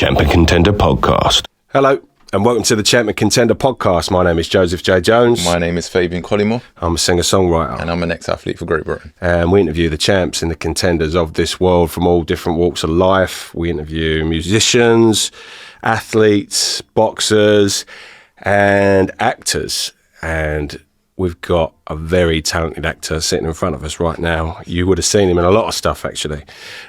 Champion Contender Podcast. Hello, and welcome to the Champion Contender Podcast. My name is Joseph J. Jones. My name is Fabian Collymore. I'm a singer-songwriter. And I'm an ex-athlete for Great Britain. And we interview the champs and the contenders of this world from all different walks of life. We interview musicians, athletes, boxers, and actors. And we've got a very talented actor sitting in front of us right now. You would have seen him in a lot of stuff, actually.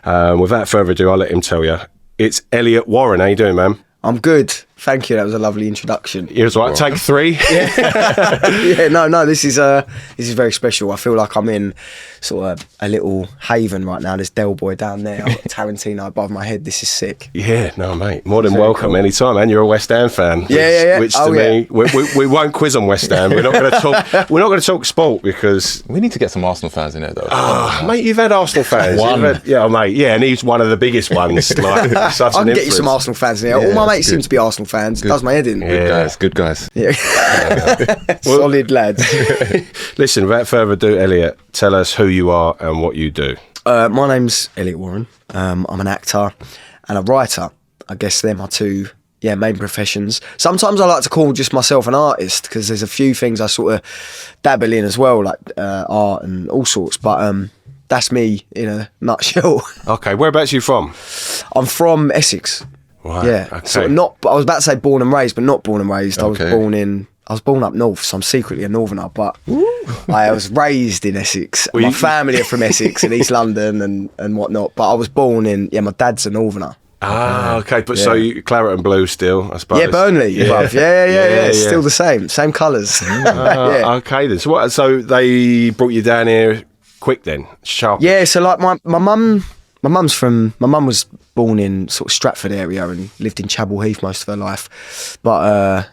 Without further ado, I'll let him tell you. It's Elliot Warren. How you doing, man? I'm good. Thank you. That was a lovely introduction. You was right. Take three. Yeah. No. This is very special. I feel like I'm in sort of a little haven right now. There's Del Boy down there. I've got Tarantino above my head. This is sick. Yeah. No, mate. More than welcome cool. Anytime, man. You're a West Ham fan. Yeah. Which to me, we won't quiz on West Ham. We're not going to talk. We're not going to talk sport because we need to get some Arsenal fans in there, though. Mate, you've had Arsenal fans. Mate. Yeah, and he's one of the biggest ones. Like, I can get you some Arsenal fans in there. All my mates seem to be Arsenal fans. It does my head in. Good guys. Yeah. Solid lads. Listen, without further ado, Elliot, tell us who you are and what you do. My name's Elliot Warren. I'm an actor and a writer. I guess they're my two main professions. Sometimes I like to call just myself an artist because there's a few things I sort of dabble in as well, like art and all sorts. But that's me in a nutshell. Okay, whereabouts are you from? I'm from Essex. Right. Yeah, okay. So I was about to say born and raised, but not born and raised. Okay. I was born up north, so I'm secretly a northerner, but I was raised in Essex. My family are from Essex and East London and whatnot, but I was born in, my dad's a northerner. Ah, okay, but so you claret and blue still, I suppose. Yeah, Burnley. Yeah. It's still the same colours. Okay then. So they brought you down here quick then, sharp. Yeah, so like my mum was born in sort of Stratford area and lived in Chapel Heath most of her life. But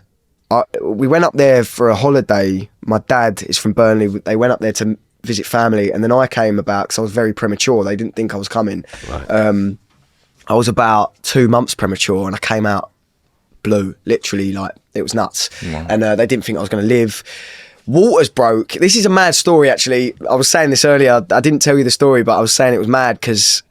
we went up there for a holiday. My dad is from Burnley. They went up there to visit family, and then I came about because I was very premature. They didn't think I was coming. Right. I was about 2 months premature, and I came out blue, literally, like it was nuts. Wow. And they didn't think I was going to live. Waters broke. This is a mad story, actually. I was saying this earlier. I didn't tell you the story, but I was saying it was mad because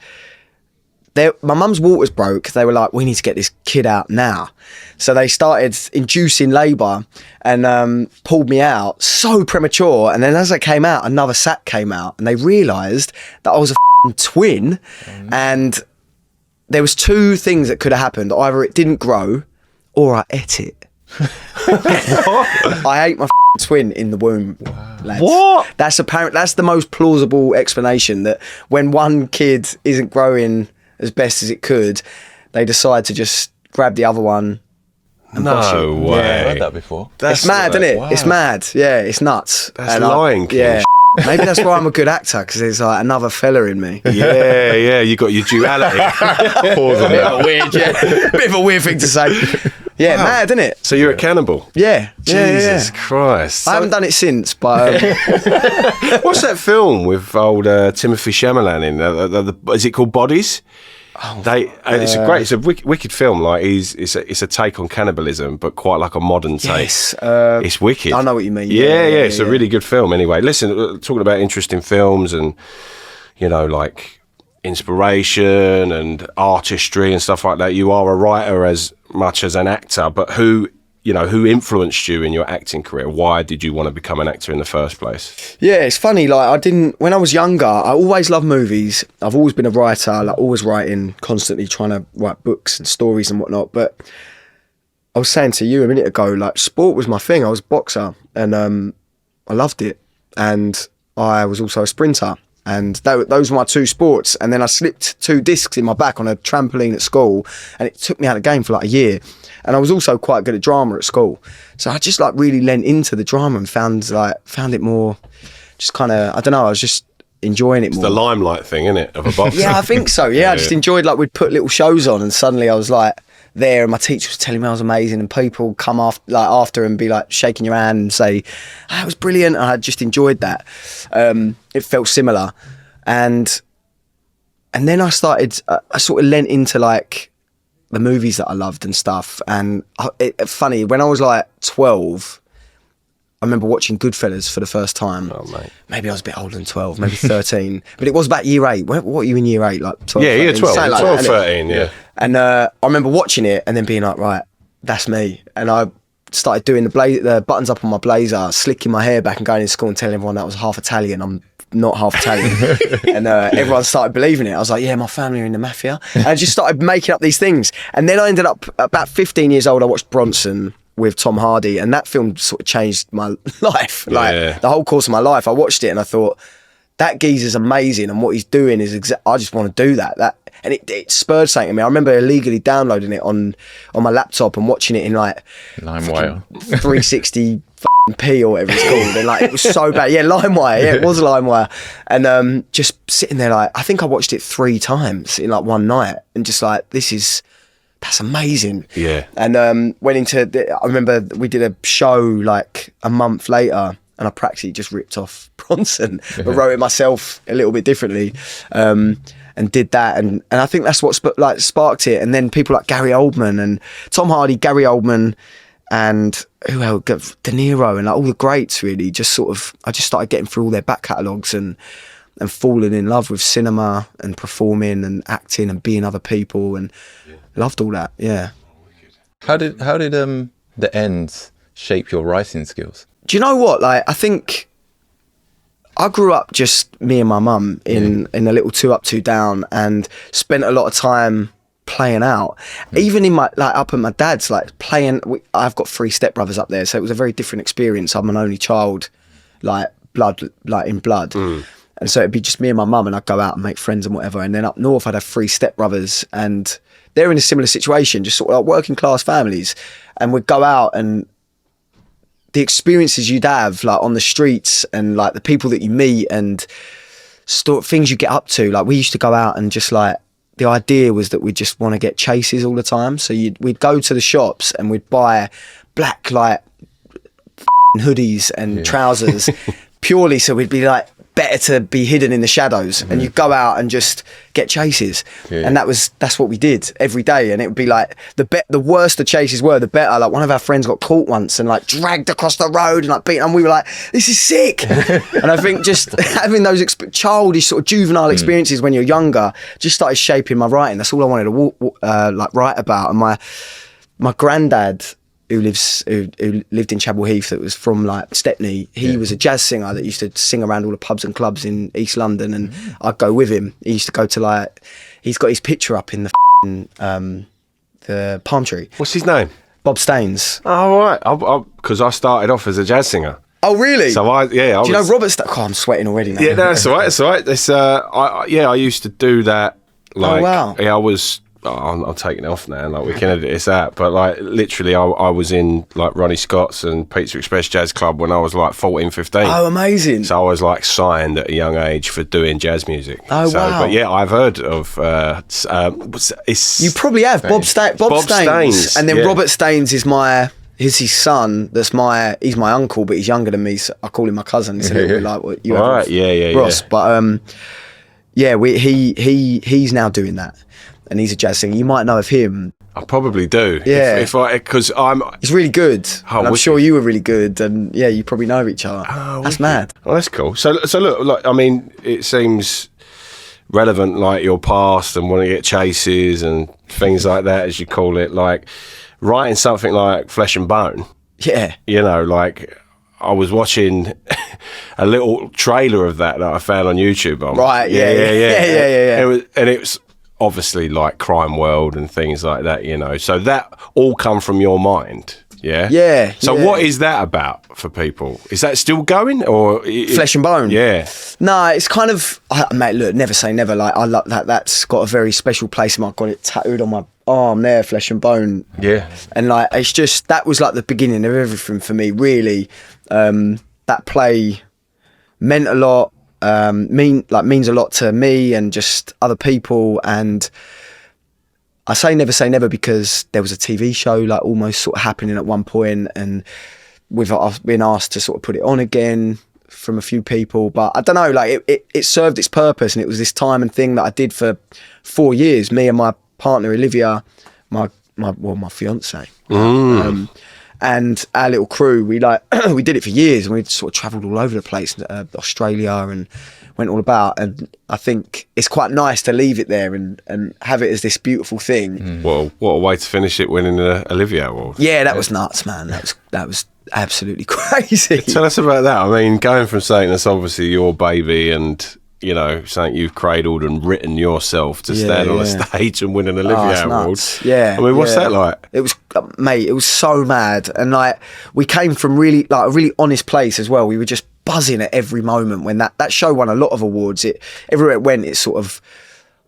my mum's waters broke. They were like, we need to get this kid out now. So they started inducing labour and pulled me out so premature. And then as I came out, another sac came out, and they realised that I was a twin. And there was two things that could have happened. Either it didn't grow or I ate it. I ate my twin in the womb. Wow. Lads. What? That's the most plausible explanation, that when one kid isn't growing as best as it could, they decide to just grab the other one and push it. No way. Yeah, I've heard that before. It's mad, isn't it? Wow. It's mad. Yeah, it's nuts. That's lying. Yeah. Maybe that's why I'm a good actor, because there's like another fella in me. Yeah, you got your duality. Pause on it. Bit of a weird thing to say. Yeah, wow. Mad, isn't it? So you're a cannibal? Yeah. Jesus Christ. I haven't done it since, but... What's that film with old Timothy Chalamet in? Is it called Bodies? It's a wicked film. Like it's a take on cannibalism, but quite like a modern take. Yes, it's wicked. I know what you mean. Yeah. It's a really good film. Anyway, listen, talking about interesting films and like inspiration and artistry and stuff like that. You are a writer as much as an actor, but who influenced you in your acting career? Why did you want to become an actor in the first place? Yeah, it's funny, like when I was younger, I always loved movies. I've always been a writer, like always writing, constantly trying to write books and stories and whatnot. But I was saying to you a minute ago, like sport was my thing. I was a boxer and I loved it. And I was also a sprinter. And those were my two sports. And then I slipped 2 discs in my back on a trampoline at school, and it took me out of the game for like a year. And I was also quite good at drama at school. So I just like really lent into the drama and found it more just kind of, I don't know, I was just enjoying it more. It's the limelight thing, isn't it, of a boxer? Yeah, I think so. Yeah, I just enjoyed, like we'd put little shows on and suddenly I was like there and my teacher was telling me I was amazing and people come after and be like shaking your hand and say, that was brilliant. And I just enjoyed that. It felt similar. And then I started, I sort of lent into like the movies that I loved and stuff. And funny, when I was like 12, I remember watching Goodfellas for the first time. Oh, mate. Maybe I was a bit older than 12, maybe 13. But it was about year 8. What were you in year 8? Like 12, yeah, 13? year 12. Like 12, 13, yeah. And I remember watching it and then being like, right, that's me. And I started doing the buttons up on my blazer, slicking my hair back and going to school and telling everyone that I was half Italian. I'm not half Italian. And everyone started believing it. I was like, yeah, my family are in the mafia. And I just started making up these things. And then I ended up, about 15 years old, I watched Bronson with Tom Hardy, and that film sort of changed my life. Like the whole course of my life. I watched it and I thought, that geezer's amazing, and what he's doing is I just want to do that. And it spurred something in me. I remember illegally downloading it on my laptop and watching it in like LimeWire 360p or whatever it's called. And like, it was so bad. Yeah, LimeWire. Yeah, it was LimeWire. And just sitting there, like, I think I watched it 3 times in like one night, and just like, that's amazing. Yeah. And I remember we did a show like a month later, and I practically just ripped off Bronson, but wrote it myself a little bit differently, and did that. And I think that's what sparked it. And then people like Gary Oldman and Tom Hardy, Gary Oldman, and who else? De Niro, and like all the greats really. Just sort of, I just started getting through all their back catalogues and falling in love with cinema and performing and acting and being other people, and loved all that. Yeah. How did the ends shape your writing skills? Do you know what? Like, I think I grew up just me and my mum in a little 2 Up 2 Down, and spent a lot of time playing out. Even in my up at my dad's, like playing. I've got 3 stepbrothers up there, so it was a very different experience. I'm an only child, in blood. And so it'd be just me and my mum, and I'd go out and make friends and whatever. And then up north, I'd have 3 stepbrothers, and they're in a similar situation, just sort of like working class families. And we'd go out, and the experiences you'd have like on the streets, and like the people that you meet, and things you get up to. Like, we used to go out and just like, the idea was that we just want to get chases all the time. So we'd go to the shops and we'd buy black like hoodies and trousers purely so we'd be like, better to be hidden in the shadows. And you go out and just get chases. And that's what we did every day. And it would be like, the worse the chases were, the better. Like, one of our friends got caught once and like dragged across the road and like beat, and we were like, this is sick. And I think just having those childish sort of juvenile experiences when you're younger just started shaping my writing. That's all I wanted to write about. And my granddad, who lived in Chapel Heath, that was from like Stepney, he was a jazz singer that used to sing around all the pubs and clubs in East London, and I'd go with him. He used to go to like, he's got his picture up in the palm tree. What's his name? Bob Staines. Oh, right. Because I started off as a jazz singer. Oh, really? So do you know Robert Staines? Oh, I'm sweating already now. Yeah, no, that's all right. It's all right. It's, I used to do that. Like, oh, wow. Yeah, I was... I'm taking it off now, like we can edit this out, but like literally I was in like Ronnie Scott's and Pizza Express Jazz Club when I was like 14, 15. Oh, amazing. So I was like signed at a young age for doing jazz music. Oh, wow. But yeah, I've heard of you probably have Bob Staines. And then Robert Staines is his son. He's my uncle, but he's younger than me, so I call him my cousin. It's a little bit like what you have with Ross. But he's now doing that. And he's a jazz singer. You might know of him. I probably do. Yeah. Because he's really good. Oh, and I'm sure you were really good. And yeah, you probably know each other. Oh, that's mad. Oh, that's cool. So look, like, I mean, it seems relevant, like your past and wanting to get chases and things like that, as you call it. Like writing something like Flesh and Bone. Yeah. You know, like I was watching a little trailer of that I found on YouTube. Right. Yeah. It was obviously like Crime World and things like that, you know. So that all come from your mind, yeah? Yeah. So what is that about for people? Is that still going, or Flesh and Bone? Yeah. No, it's kind of, mate, look, never say never. Like, I love that. That's got a very special place in my, got it tattooed on my arm there, Flesh and Bone. Yeah. And like, it's just, that was like the beginning of everything for me, really. That play meant a lot. Means a lot to me and just other people. And I say never because there was a TV show like almost sort of happening at one point, and we've been asked to sort of put it on again from a few people, but I don't know, like it served its purpose, and it was this time and thing that I did for 4 years, me and my partner Olivia, my fiance. And our little crew, we did it for years, and we sort of travelled all over the place, Australia, and went all about. And I think it's quite nice to leave it there and have it as this beautiful thing. Well, what a way to finish it, winning the Olivier Award. Yeah, that was nuts, man. That was absolutely crazy. Tell us about that. I mean, going from something that's obviously your baby and, you know, something you've cradled and written yourself to stand on a stage and win an Olivier Award. Nuts. Yeah. I mean, what's that like? It was, mate, it was so mad. And like, we came from really, like a really honest place as well. We were just buzzing at every moment when that show won a lot of awards. Everywhere it went, it sort of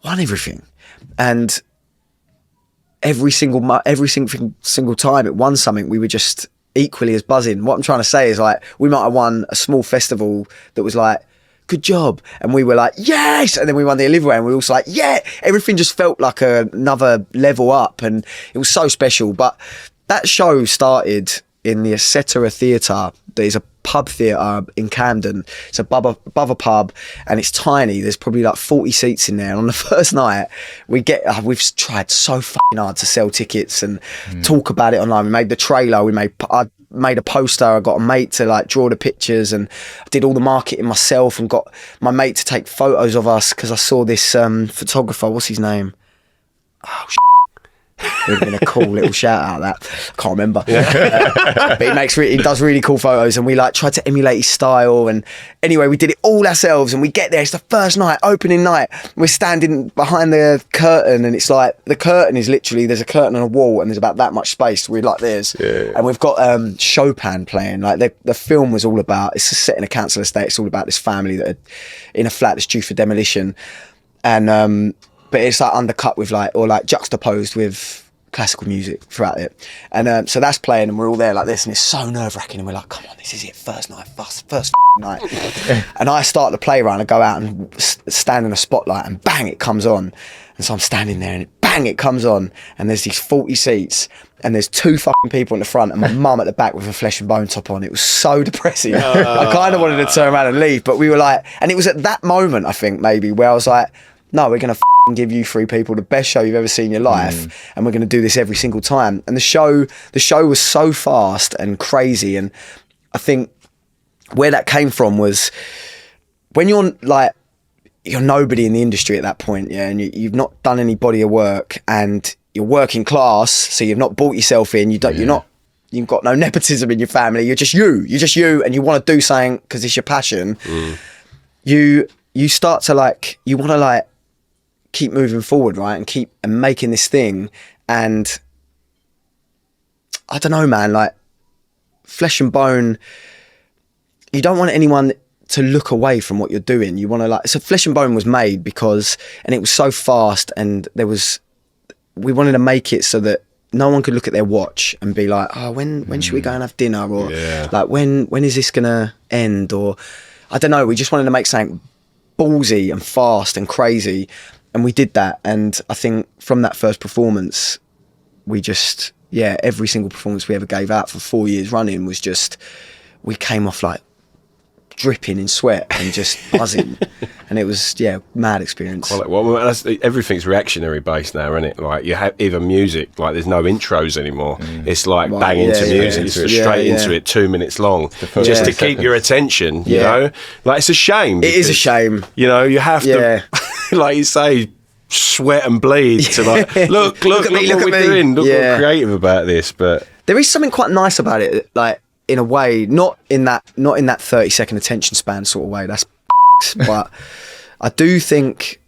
won everything. And every single time it won something, we were just equally as buzzing. What I'm trying to say is, like, we might have won a small festival that was like, good job, and we were like, yes, and then we won the Olivier and we were also like, yeah, everything just felt like another level up, and it was so special. But that show started in the Etcetera Theatre. There's a pub theatre in Camden. It's above a pub, and it's tiny. There's probably like 40 seats in there. And on the first night, we've tried so fucking hard to sell tickets and talk about it online. We made the trailer. I made a poster. I got a mate to like draw the pictures, and I did all the marketing myself, and got my mate to take photos of us because I saw this photographer. What's his name? Oh, it would have been a cool little shout out. That I can't remember. But he does really cool photos, and we like tried to emulate his style. And anyway, we did it all ourselves, and we get there. It's the first night, opening night. We're standing behind the curtain, and it's like the curtain is literally, there's a curtain on a wall, and there's about that much space. We're like this, and we've got Chopin playing. Like the film was all about. It's set in a council estate. It's all about this family that are in a flat that's due for demolition, and but it's like undercut with like, or like juxtaposed with classical music throughout it. And so that's playing, and we're all there like this, and it's so nerve-wracking, and we're like, come on, this is it, first night. And I start the play run, I go out and stand in a spotlight, and bang, it comes on. And so I'm standing there, and bang, it comes on, and there's these 40 seats, and there's 2 fucking people in the front, and my mum at the back with a flesh and bone top on. It was so depressing. I kind of wanted to turn around and leave, but we were like, and it was at that moment, I think, maybe, where I was like, no, we're going to give you 3 people the best show you've ever seen in your life, and we're going to do this every single time. And the show was so fast and crazy, and I think where that came from was when you're nobody in the industry at that point, yeah, and you've not done any body of work, and you're working class, so you've not bought yourself in, you've got no nepotism in your family, you're just you, and you want to do something because it's your passion. You start to you want to keep moving forward, right, and keep making this thing. And I don't know, man, flesh and bone, you don't want anyone to look away from what you're doing. You want to so flesh and bone was made and it was so fast, and we wanted to make it so that no one could look at their watch and be like, oh, when should we go and have dinner, or when is this gonna end, or I don't know. We just wanted to make something ballsy and fast and crazy, and we did that. And I think from that first performance, we just, every single performance we ever gave out for 4 years running was just, we came off dripping in sweat and just buzzing. And it was, mad experience. Well, everything's reactionary based now, isn't it? You have even music, there's no intros anymore. It's bang into music, straight into it, 2 minutes long, just to keep your attention, you know? It's a shame. It is a shame. You know, you have to, like you say, sweat and bleed to look at what we're doing. Look, we're creative about this. But there is something quite nice about it, in a way, not in that 30-second attention span sort of way. That's but I do think,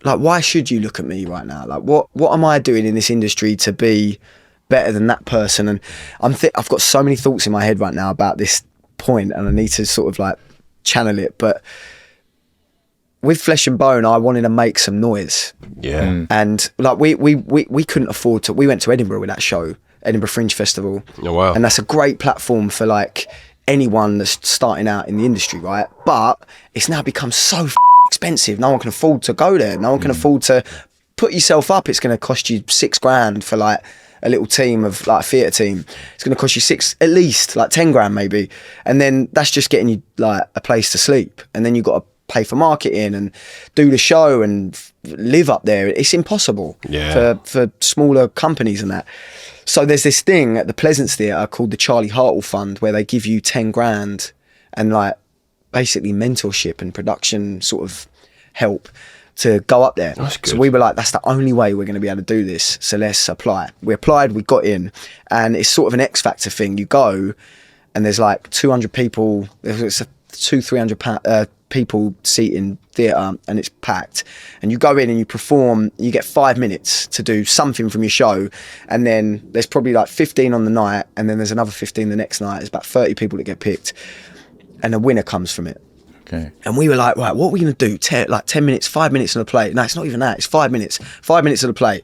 why should you look at me right now? What am I doing in this industry to be better than that person? And I've got so many thoughts in my head right now about this point, and I need to sort of channel it. But with Flesh and Bone, I wanted to make some noise. Yeah. And we couldn't afford to. We went to Edinburgh with that show, Edinburgh Fringe Festival. Oh wow. And that's a great platform for anyone that's starting out in the industry, right? But it's now become so expensive. No one can afford to go there. No one can afford to put yourself up. It's going to cost you $6,000 for a little team of a theatre team. It's going to cost you at least $10,000 maybe. And then that's just getting you a place to sleep. And then you've got to pay for marketing and do the show and live up there. It's impossible for smaller companies and that. So there's this thing at the Pleasance Theatre called the Charlie Hartle Fund, where they give you $10,000 and basically mentorship and production sort of help to go up there. That's good. So we were like, that's the only way we're going to be able to do this. So let's apply. We applied, we got in, and it's sort of an X Factor thing. You go, and there's like 200 people. It's a 200-300 people seating theatre, and it's packed. And you go in and you perform. You get 5 minutes to do something from your show, and then there's probably like 15 on the night, and then there's another 15 the next night. There's about 30 people that get picked, and a winner comes from it. Okay. And we were like, right, what are we going to do? 10 minutes, 5 minutes on the play. No, it's not even that. It's 5 minutes. 5 minutes of the play.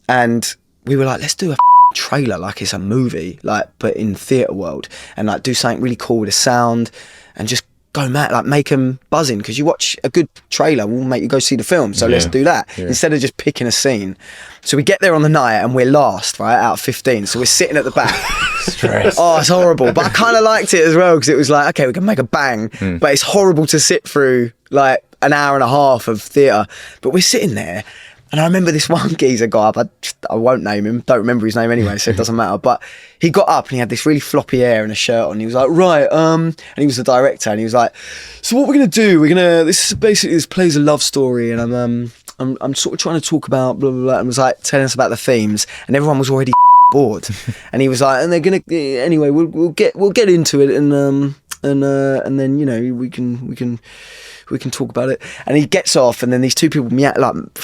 And we were like, let's do a trailer like it's a movie, like, but in theatre world, and like do something really cool with the sound and just go mad, like make them buzzing, because you watch a good trailer will make you go see the film. So let's do that instead of just picking a scene. So we get there on the night and we're last, right, out of 15. So we're sitting at the back. Stress. Oh, it's horrible. But I kind of liked it as well, because it was like, okay, we can make a bang, but it's horrible to sit through like an hour and a half of theatre. But we're sitting there, and I remember this one geezer got up. I won't name him. Don't remember his name anyway, so it doesn't matter. But he got up and he had this really floppy hair and a shirt on. He was like, right, and he was the director, and he was like, so what we're gonna do? This play's a love story, and I'm sort of trying to talk about blah blah blah, and was like telling us about the themes, and everyone was already bored. And he was like, and they're gonna anyway. We'll get into it, and then you know we can talk about it. And he gets off, and then these two people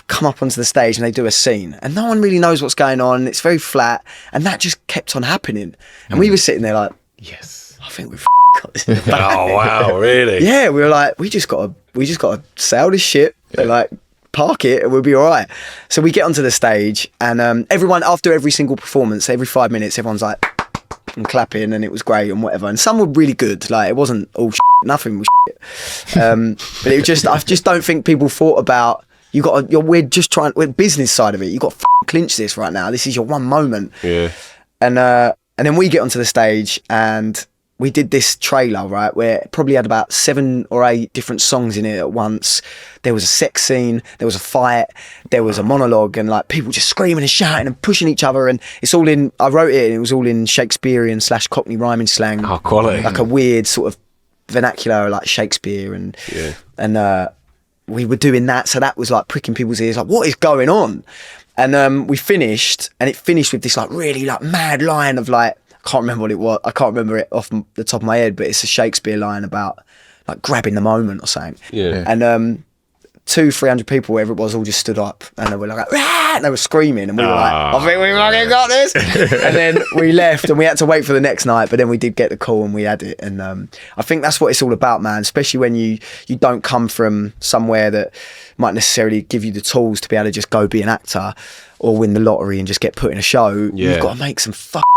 come up onto the stage and they do a scene, and no one really knows what's going on. It's very flat, and that just kept on happening. And we were sitting there like, yes, I think we've got this. Oh wow, really? Yeah, we were like, we just got to sail this ship, and like park it, and we'll be all right. So we get onto the stage, and everyone, after every single performance, every 5 minutes, everyone's like and clapping, and it was great and whatever. And some were really good. Like, it wasn't all shit, nothing was shit. But it just, I just don't think people thought about, we're business side of it. You got to clinch this right now. This is your one moment. Yeah. And then we get onto the stage, and we did this trailer, right, where it probably had about 7 or 8 different songs in it at once. There was a sex scene, there was a fight, there was a monologue, and like people just screaming and shouting and pushing each other. And it's all in, I wrote it, and it was all in Shakespearean / Cockney rhyming slang. Oh, quality. Like a weird sort of vernacular, like Shakespeare. And we were doing that. So that was like pricking people's ears, like, what is going on? And we finished, and it finished with this like really like mad line of like, I can't remember what it was. I can't remember it off the top of my head, but it's a Shakespeare line about like grabbing the moment or something. Yeah. And 200-300 people, wherever it was, all just stood up, and they were like, "Rah!" And they were screaming, and we were like, I think we fucking got this. And then we left, and we had to wait for the next night, but then we did get the call and we had it. And I think that's what it's all about, man, especially when you don't come from somewhere that might necessarily give you the tools to be able to just go be an actor or win the lottery and just get put in a show. You've got to make some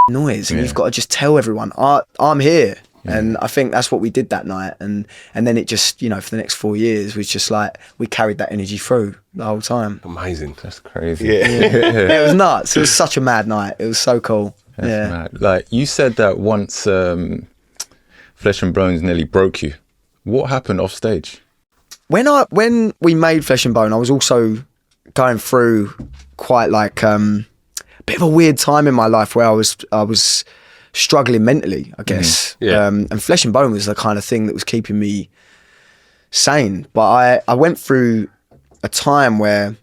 noise, and you've got to just tell everyone, I'm here. And I think that's what we did that night, and then it just, you know, for the next 4 years was just like we carried that energy through the whole time. Amazing. That's crazy. Yeah. It was nuts. It was such a mad night. It was so cool. That's mad. Like, you said that once Flesh and Bones nearly broke you. What happened off stage? When we made Flesh and Bone, I was also going through quite like a bit of a weird time in my life where I was struggling mentally, I guess. And Flesh and Bone was the kind of thing that was keeping me sane. But I went through a time where,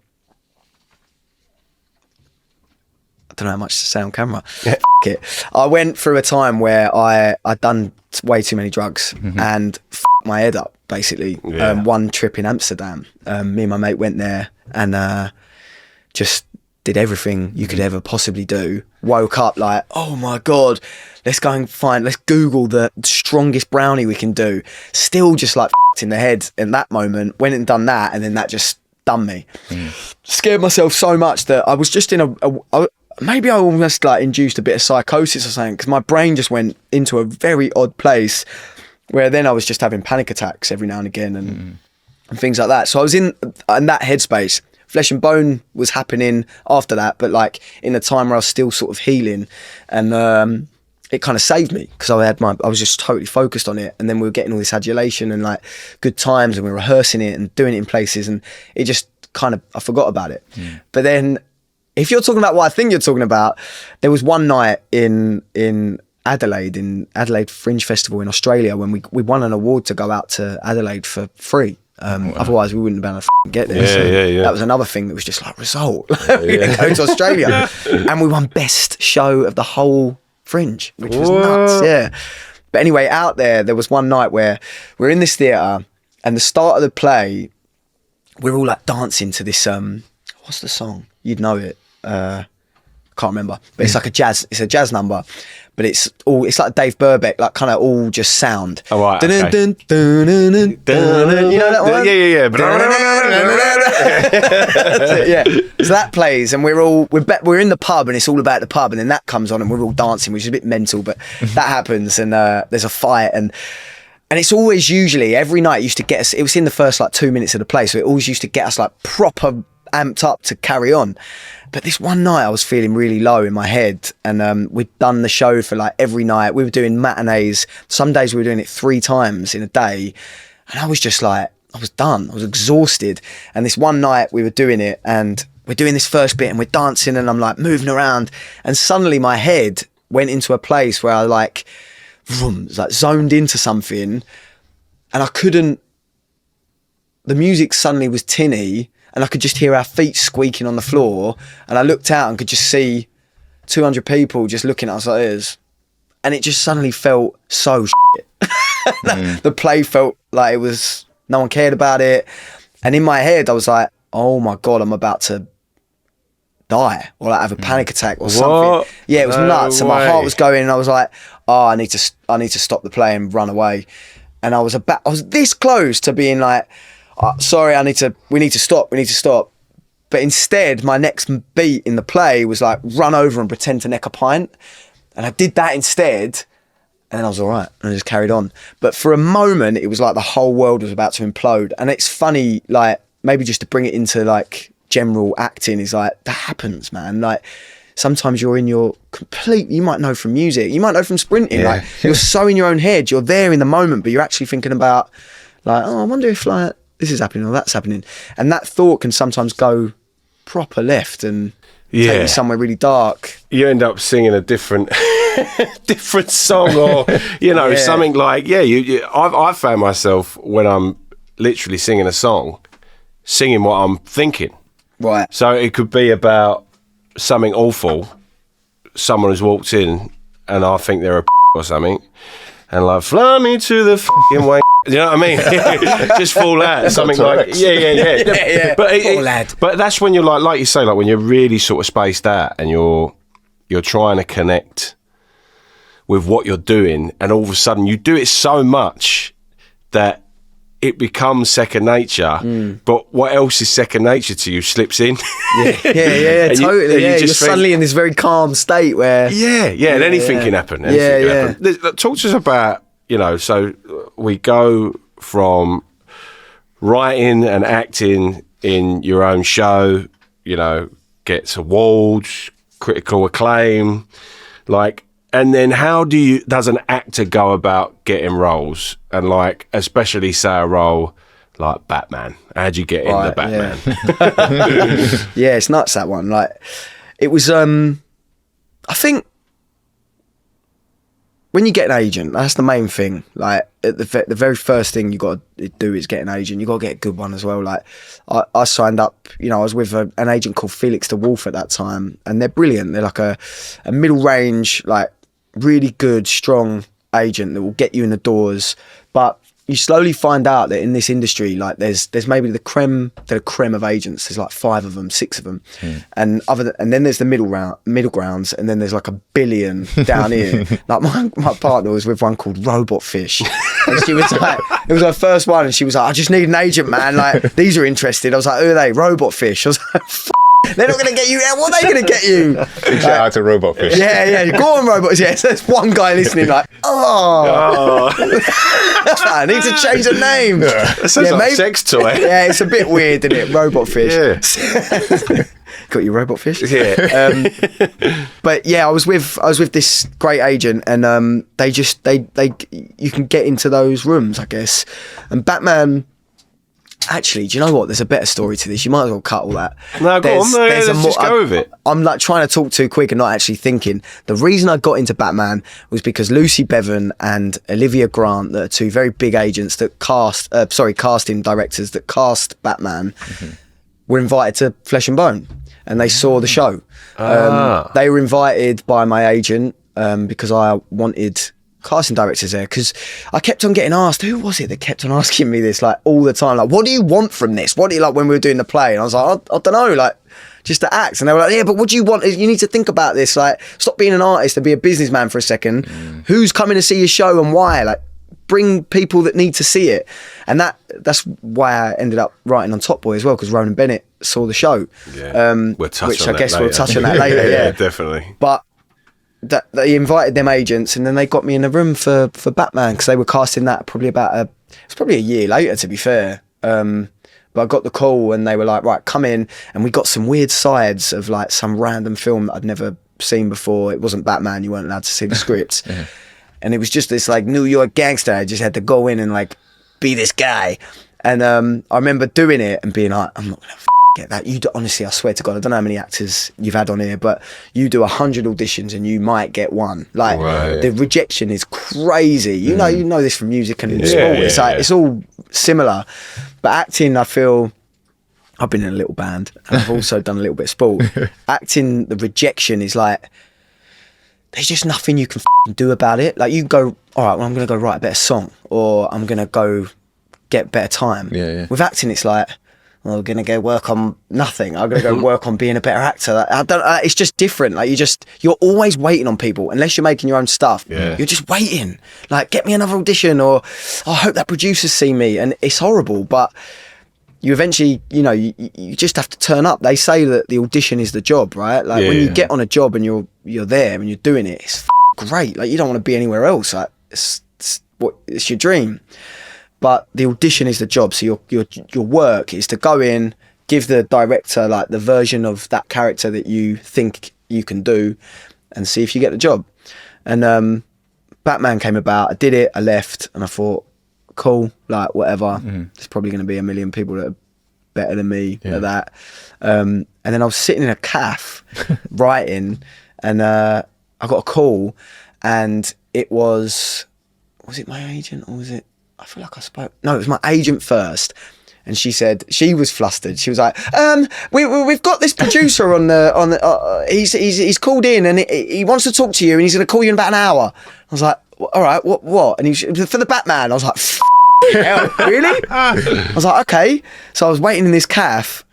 I don't know how much to say on camera. F it. I went through a time where I'd done way too many drugs and my head up, basically. One trip in Amsterdam, me and my mate went there and just did everything you could ever possibly do. Woke up like, oh my God, let's Google the strongest brownie we can do. Still just like in the head in that moment. Went and done that, and then that just done me. Scared myself so much that I was just in maybe I almost like induced a bit of psychosis or something, because my brain just went into a very odd place where then I was just having panic attacks every now and again and things like that. So I was in that headspace. Flesh and Bone was happening after that, but like in a time where I was still sort of healing, and it kind of saved me because I was just totally focused on it. And then we were getting all this adulation and like good times, and we were rehearsing it and doing it in places, and it just kind of, I forgot about it. But then if you're talking about what I think you're talking about, there was one night in Adelaide Fringe Festival in Australia when we won an award to go out to Adelaide for free. Otherwise we wouldn't have been able to get there. Yeah. That was another thing that was just like, result. We're going to go to Australia. And we won best show of the whole Fringe, which was nuts. Yeah. But anyway, out there was one night where we're in this theatre and the start of the play, we're all like dancing to this, what's the song? You'd know it. Can't remember, but it's like a jazz number, but it's like Dave Burbeck, like kind of all just sound. Oh, right, okay. You know that one? Yeah. So that plays, and we're in the pub, and it's all about the pub, and then that comes on, and we're all dancing, which is a bit mental, but that happens, and there's a fight, and it's always usually every night used to get us. It was in the first like 2 minutes of the play, so it always used to get us like proper amped up to carry on. But this one night I was feeling really low in my head, and we'd done the show for like every night. We were doing matinees. Some days we were doing it 3 times in a day, and I was just like, I was done. I was exhausted. And this one night we were doing it, and we're doing this first bit, and we're dancing, and I'm like moving around, and suddenly my head went into a place where I like zoned into something, and I couldn't. The music suddenly was tinny, and I could just hear our feet squeaking on the floor, and I looked out and could just see 200 people just looking at us like this, and it just suddenly felt so shit. The play felt like it was, no one cared about it, and in my head I was like, oh my God, I'm about to die or like have a panic attack or something. Yeah, it was nuts, and my heart was going, and I was like, oh, I need to stop the play and run away. And I was this close to being like, sorry, we need to stop. But instead, my next beat in the play was like, run over and pretend to neck a pint. And I did that instead, and then I was all right, and I just carried on. But for a moment, it was like the whole world was about to implode. And it's funny, like, maybe just to bring it into like general acting, is like, that happens, man. Like, sometimes you're in your you might know from music, you might know from sprinting, like, you're so in your own head, you're there in the moment, but you're actually thinking about like, oh, I wonder if like, this is happening or that's happening, and that thought can sometimes go proper left and take you somewhere really dark. You end up singing a different song, or something like I've found myself when I'm literally singing a song, singing what I'm thinking. Right. So it could be about something awful. Someone has walked in and I think they're a or something, and like, fly me to the fucking way. You know what I mean? Just fall out. Something like, yeah. But that's when you're like you say, like when you're really sort of spaced out and you're trying to connect with what you're doing, and all of a sudden you do it so much that it becomes second nature. But what else is second nature to you slips in. Yeah, totally. You're suddenly in this very calm state where and anything can happen. Talk to us about, so we go from writing and acting in your own show, gets awards, critical acclaim, like, and then how does an actor go about getting roles, and like, especially say a role like Batman? How'd you get into Batman? Yeah, it's nuts, that one. Like, it was, I think when you get an agent, that's the main thing. Like, the very first thing you got to do is get an agent. You got to get a good one as well. Like, I signed up, I was with an agent called Felix de Wolf at that time, and they're brilliant. They're like a middle range, like really good, strong agent that will get you in the doors. But you slowly find out that in this industry, like there's maybe the creme of agents. There's like 5 of them, 6 of them, and then there's the middle grounds, and then there's like a billion down here. Like my partner was with one called Robot Fish, and she was like, it was her first one, and she was like, I just need an agent, man. Like, these are interested. I was like, who are they? Robot Fish. I was like, they're not going to get you. What are they going to get you? Big shout out to Robot Fish. Yeah. Go on, Robots. Yeah, so there's one guy listening like, I need to change the name. That sounds like a sex toy. Yeah, it's a bit weird, isn't it? Robot Fish. Yeah. Got your Robot Fish? Yeah. But yeah, I was with this great agent, and they you can get into those rooms, I guess. And Batman actually, do you know what? There's a better story to this. You might as well cut all that. No, go on. Let's just go with it. I'm like trying to talk too quick and not actually thinking. The reason I got into Batman was because Lucy Bevan and Olivia Grant, that are two very big agents that casting directors that cast Batman, were invited to Flesh and Bone, and they saw the show. They were invited by my agent because I wanted casting directors there, because I kept on getting asked, who was it that kept on asking me this like all the time, like, what do you want from this, what do you like, when we were doing the play? And I was like, I don't know, like, just to act. And they were like, yeah, but what do you want? You need to think about this, like, stop being an artist and be a businessman for a second. Who's coming to see your show and why? Like, bring people that need to see it. And that's why I ended up writing on Top Boy as well, because Ronan Bennett saw the show. We'll touch which on I guess that we'll touch on that later. Yeah, definitely. But that they invited them agents, and then they got me in the room for Batman, because they were casting that it's probably a year later, to be fair. But I got the call and they were like, right, come in. And we got some weird sides of like some random film that I'd never seen before. It wasn't Batman, you weren't allowed to see the script. And it was just this like New York gangster. I just had to go in and like be this guy. And I remember doing it and being like, I'm not gonna get that. Honestly, I swear to God, I don't know how many actors you've had on here, but you do 100 auditions and you might get one. Like, the rejection is crazy. You know this from music and sport. It's all similar. But acting, I feel, I've been in a little band and I've also done a little bit of sport. Acting, the rejection is like, there's just nothing you can do about it. Like, you go, all right, well, I'm going to go write a better song, or I'm going to go get better time. With acting, it's like, well, I'm going to go work on nothing. I'm going to go work on being a better actor. It's just different. Like, you're always waiting on people, unless you're making your own stuff. You're just waiting. Like, get me another audition, or I hope that producers see me. And it's horrible, but you eventually, you just have to turn up. They say that the audition is the job, right? Like, when you get on a job and you're there and you're doing it, it's great. Like, you don't want to be anywhere else. Like, it's your dream. But the audition is the job. So your work is to go in, give the director like the version of that character that you think you can do, and see if you get the job. And Batman came about. I did it. I left, and I thought, cool, like, whatever. There's probably going to be a million people that are better than me at that. And then I was sitting in a cafe writing, and I got a call, and it was it my agent, or was it? I feel like I spoke. No, it was my agent first. And she said, she was flustered. She was like, we've got this producer he's called in and he wants to talk to you and he's going to call you in about an hour. I was like, all right, what? And he for the Batman. I was like, hell, really? I was like, okay. So I was waiting in this cafe,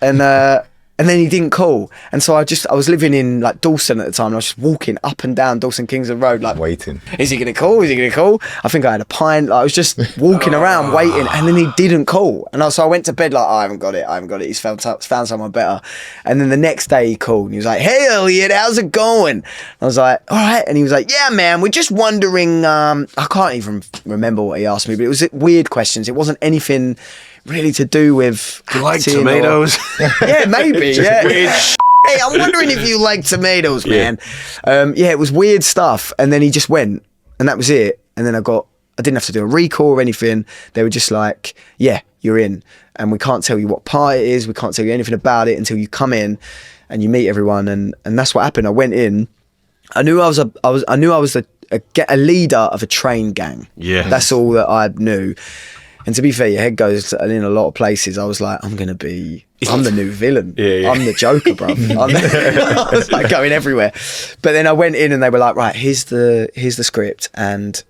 and then he didn't call. And so I was living in like Dalston at the time, and I was just walking up and down Dalston Kingsland Road, like, waiting. Is he going to call? I think I had a pint. Like, I was just walking around waiting, and then he didn't call. And so I went to bed like, I haven't got it. He's found someone better. And then the next day he called and he was like, hey Elliot, how's it going? I was like, all right. And he was like, yeah man, we're just wondering, I can't even remember what he asked me, but it was weird questions. It wasn't anything really to do with do you like tomatoes? Yeah, maybe. Weird hey, I'm wondering if you like tomatoes, man. It was weird stuff. And then he just went, and that was it. And then I didn't have to do a recall or anything. They were just like, yeah, you're in, and we can't tell you what part it is. We can't tell you anything about it until you come in and you meet everyone. And that's what happened. I went in. I knew I was a leader of a train gang. Yeah, that's all that I knew. And to be fair, your head goes in a lot of places. I was like, I'm the new villain. I'm the Joker, bro. I was like going everywhere. But then I went in and they were like, right, here's the script. And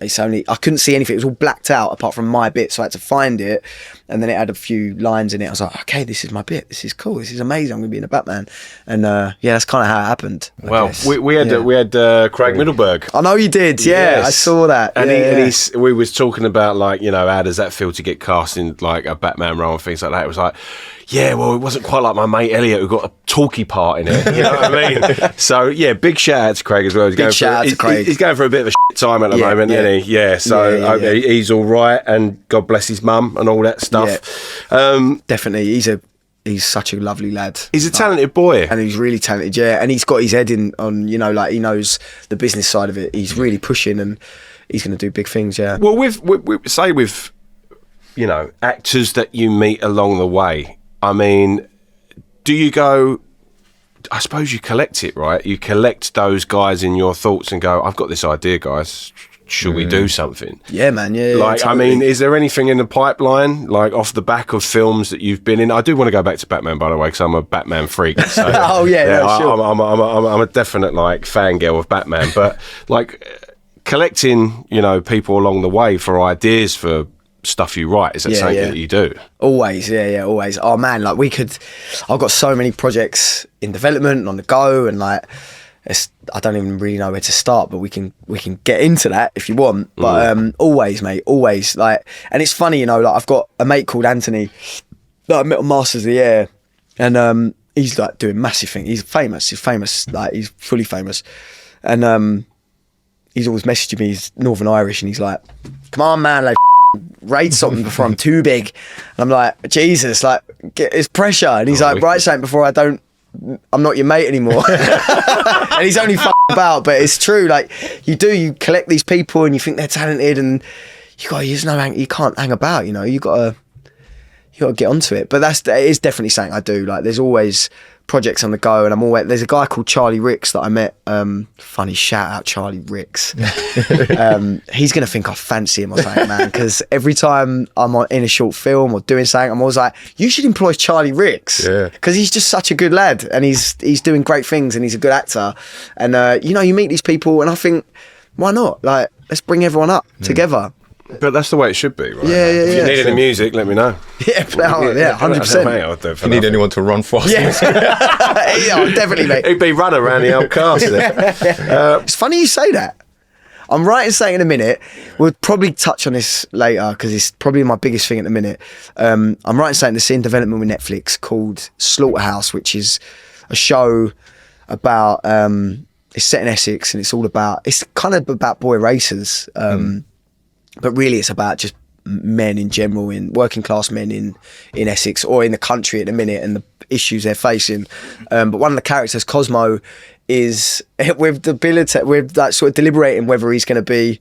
I couldn't see anything. It was all blacked out apart from my bit. So I had to find it. And then it had a few lines in it. I was like, okay, this is my bit. This is cool. This is amazing. I'm going to be in a Batman. And that's kind of how it happened. Well, we had Craig Middleburg. I know you did. Yeah, yes. I saw that. And we was talking about like, how does that feel to get cast in like a Batman role and things like that. It was like, yeah, well, it wasn't quite like my mate Elliot who got a talky part in it. You know what I mean? So, yeah, big shout out to Craig as well. He's going for a bit of a shit time at the moment, isn't he? Yeah, so he's all right, and God bless his mum and all that stuff. Yeah. Definitely, he's such a lovely lad. He's a talented boy. And he's really talented, and he's got his head on, like he knows the business side of it. He's really pushing and he's going to do big things, yeah. Well, with you know, actors that you meet along the way. I mean, do you go, I suppose you collect it, right? You collect those guys in your thoughts and go, I've got this idea, guys. Should we do something? Yeah, man. Yeah. Like, totally. I mean, is there anything in the pipeline, like off the back of films that you've been in? I do want to go back to Batman, by the way, because I'm a Batman freak. So, Oh, yeah, no, sure. I'm a definite like fangirl of Batman. But like collecting, you know, people along the way for ideas for stuff you write, is that something that you do? Always, always. Oh man, like I've got so many projects in development and on the go, and like I don't even really know where to start, but we can get into that if you want. But always, mate, always. Like, and it's funny, you know, like I've got a mate called Anthony that I met on Masters of the Air, and he's like doing massive things. He's famous, like he's fully famous, and he's always messaging me. He's Northern Irish, and he's like, "Come on, man, like write something before I'm too big." And I'm like, Jesus, like it's pressure. And he's like, write something before I'm not your mate anymore. And he's only about, but it's true. Like you collect these people and you think they're talented, and you can't hang about, you know, you gotta get onto it. But it is definitely something I do. Like there's always projects on the go, and there's a guy called Charlie Ricks that I met. Funny shout out Charlie Ricks. He's gonna think I fancy him or something, man, because every time I'm in a short film or doing something, I'm always like, you should employ Charlie Ricks, because he's just such a good lad, and he's doing great things, and he's a good actor. And you know, you meet these people and I think, why not, like, let's bring everyone up together. But that's the way it should be, right? Yeah. If you need any music, let me know. Yeah, 100%. If you need anyone to run fast. Yeah, definitely, mate. He'd be running around the old cast there. It's funny you say that. I'm writing something in a minute. We'll probably touch on this later because it's probably my biggest thing at the minute. I'm writing something that's in development with Netflix called Slaughterhouse, which is a show about, it's set in Essex, and it's kind of about boy racers. But really it's about just men in general, in working class men in Essex or in the country at the minute, and the issues they're facing. But one of the characters, Cosmo, is with that sort of deliberating whether he's going to be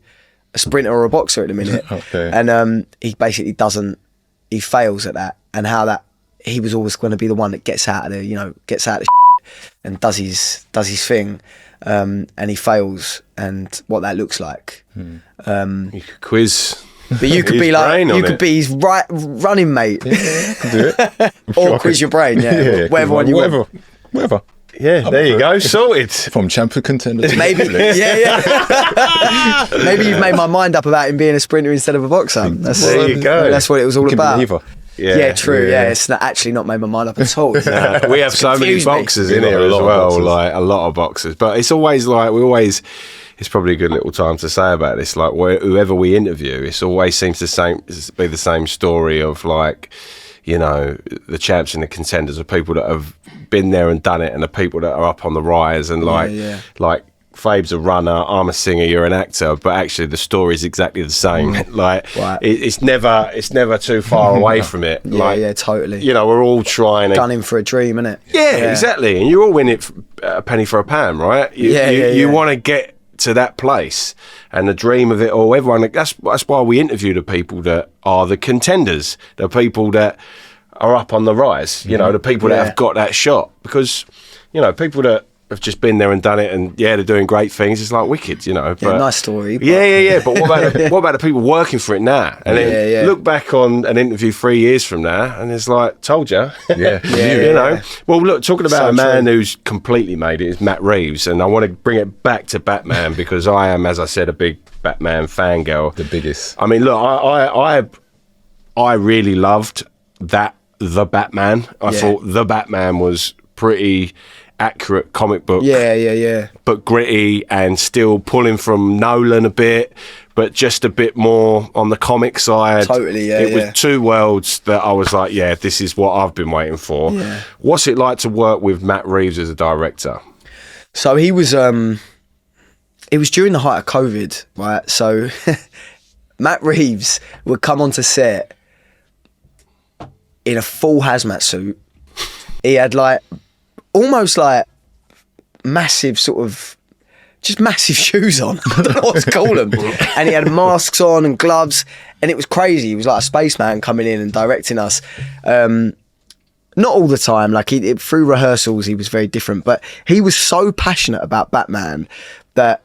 a sprinter or a boxer at the minute. Okay. And he basically he fails at that, and how that he was always going to be the one that gets out of the and does his thing. And he fails, and what that looks like. You could quiz. But you could be like, you could be his running mate. Yeah, I can do it. Or quiz your brain, whatever one you want. Whatever. Yeah, there you go, sorted. From Champion Contender to Maybe, maybe you've made my mind up about him being a sprinter instead of a boxer. There you go. That's what it was all about. Yeah, true. Yeah, it's actually not made my mind up at all. We have so many boxers in here as well, like a lot of boxers. But it's always like it's probably a good little time to say about this. Like whoever we interview, it always seems to be the same story of, like, you know, the champs and the contenders are people that have been there and done it, and the people that are up on the rise, and like Fabe's a runner, I'm a singer, you're an actor, but actually the story is exactly the same. Like it's never too far away from it. Yeah, totally. You know, we're all trying to gunning for a dream, innit? Yeah, exactly. And you're all in it a penny for a pound, right? You want to get to that place and the dream of it all. Everyone, that's why we interview the people that are the contenders, the people that are up on the rise. You know, the people that have got that shot, because you know, people that have just been there and done it, and they're doing great things. It's like wicked, you know. But, nice story. But... Yeah. But what about the people working for it now? And then look back on an interview 3 years from now, and it's like, told you. Yeah. You know. Well, look, talking about a man who's completely made it is Matt Reeves, and I want to bring it back to Batman because I am, as I said, a big Batman fangirl. The biggest. I mean, look, I really loved The Batman. I thought The Batman was pretty accurate comic book, but gritty, and still pulling from Nolan a bit, but just a bit more on the comic side. Totally, it was two worlds that I was like, this is what I've been waiting for. What's it like to work with Matt Reeves as a director? So he was it was during the height of COVID, right? So Matt Reeves would come onto set in a full hazmat suit. He had like almost like massive sort of just massive shoes on. I don't know what to call them. And he had masks on and gloves, and it was crazy. He was like a spaceman coming in and directing us. Not all the time, like through rehearsals he was very different, but he was so passionate about Batman that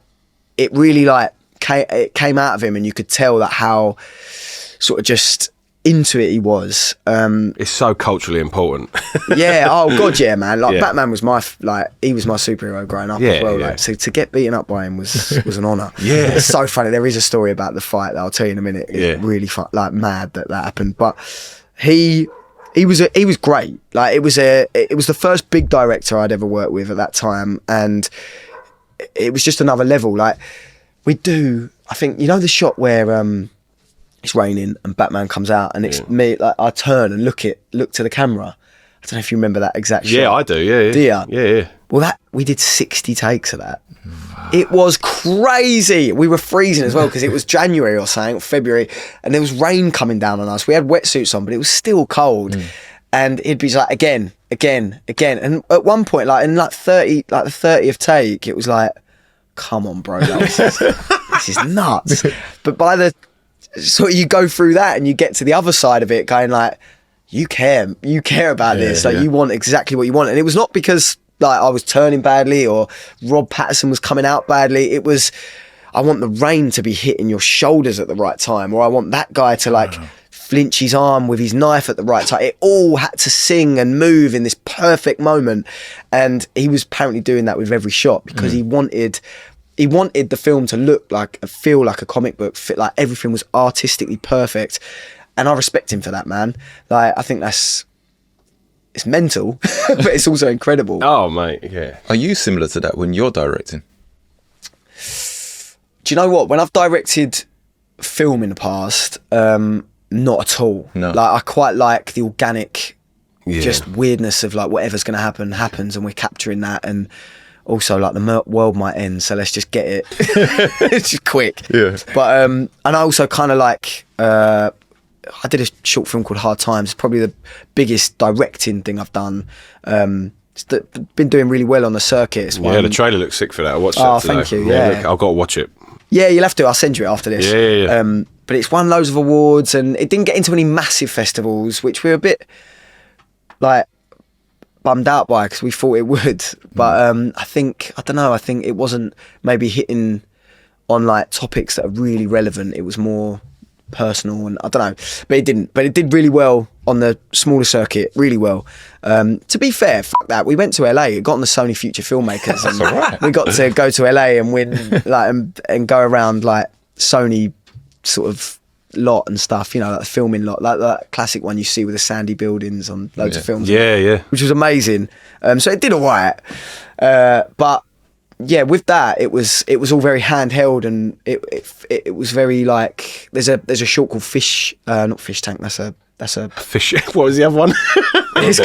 it really like it came out of him, and you could tell that how sort of just into it he was. It's so culturally important. Yeah, oh god, yeah, man. Like Yeah. Batman was he was my superhero growing up as well. Yeah. Like, so to get beaten up by him was an honour. Yeah. It's so funny. There is a story about the fight that I'll tell you in a minute. It's Yeah. really fun, like mad that happened. But he was great. Like it was the first big director I'd ever worked with at that time, and it was just another level. Like I think you know the shot where it's raining and Batman comes out and it's me, like I turn and look to the camera. I don't know if you remember that exact shot. Yeah, I do. Yeah, Do you? Yeah. Well, we did 60 takes of that. It was crazy. We were freezing as well because it was January or something, or February, and there was rain coming down on us. We had wetsuits on, but it was still cold. And it'd be like again. And at one point, like in like the 30th take, it was like, come on, bro, this is nuts. But by the so you go through that and you get to the other side of it going like, you care about this. Like you want exactly what you want. And it was not because like I was turning badly or Rob Patterson was coming out badly. It was, I want the rain to be hitting your shoulders at the right time, or I want that guy to like flinch his arm with his knife at the right time. It all had to sing and move in this perfect moment. And he was apparently doing that with every shot because he wanted the film to feel like a comic book, fit like everything was artistically perfect. And I respect him for that, man. Like, I think it's mental, but it's also incredible. Oh, mate, yeah. Are you similar to that when you're directing? Do you know what? When I've directed film in the past, not at all. No. Like, I quite like the organic, just weirdness of like whatever's going to happen happens, and we're capturing that. And also, like, the world might end, so let's just get it. It's just quick. Yeah. But and I also kind of like I did a short film called Hard Times. Probably the biggest directing thing I've done. Been doing really well on the circuit. It's Yeah, the trailer looks sick for that. I watched that Oh, today. thank you, yeah. Look, I've got to watch it. Yeah, you'll have to. I'll send you it after this. Yeah. But it's won loads of awards, and it didn't get into any massive festivals, which we were a bit like bummed out by because we thought it would. But I think it wasn't maybe hitting on like topics that are really relevant. It was more personal, and I don't know, but it didn't. But it did really well on the smaller circuit, really well. To be fair, fuck that. We went to LA. It got on the Sony Future Filmmakers, and we got to go to LA and win like and go around like Sony sort of lot and stuff. You know, like the filming lot, like that classic one you see with the sandy buildings on loads of films. Yeah. Which was amazing. So it did all right, but. Yeah, with that, it was all very handheld, and it was very like there's a short called Fish, not Fish Tank. That's a Fish. What was the other one? Robot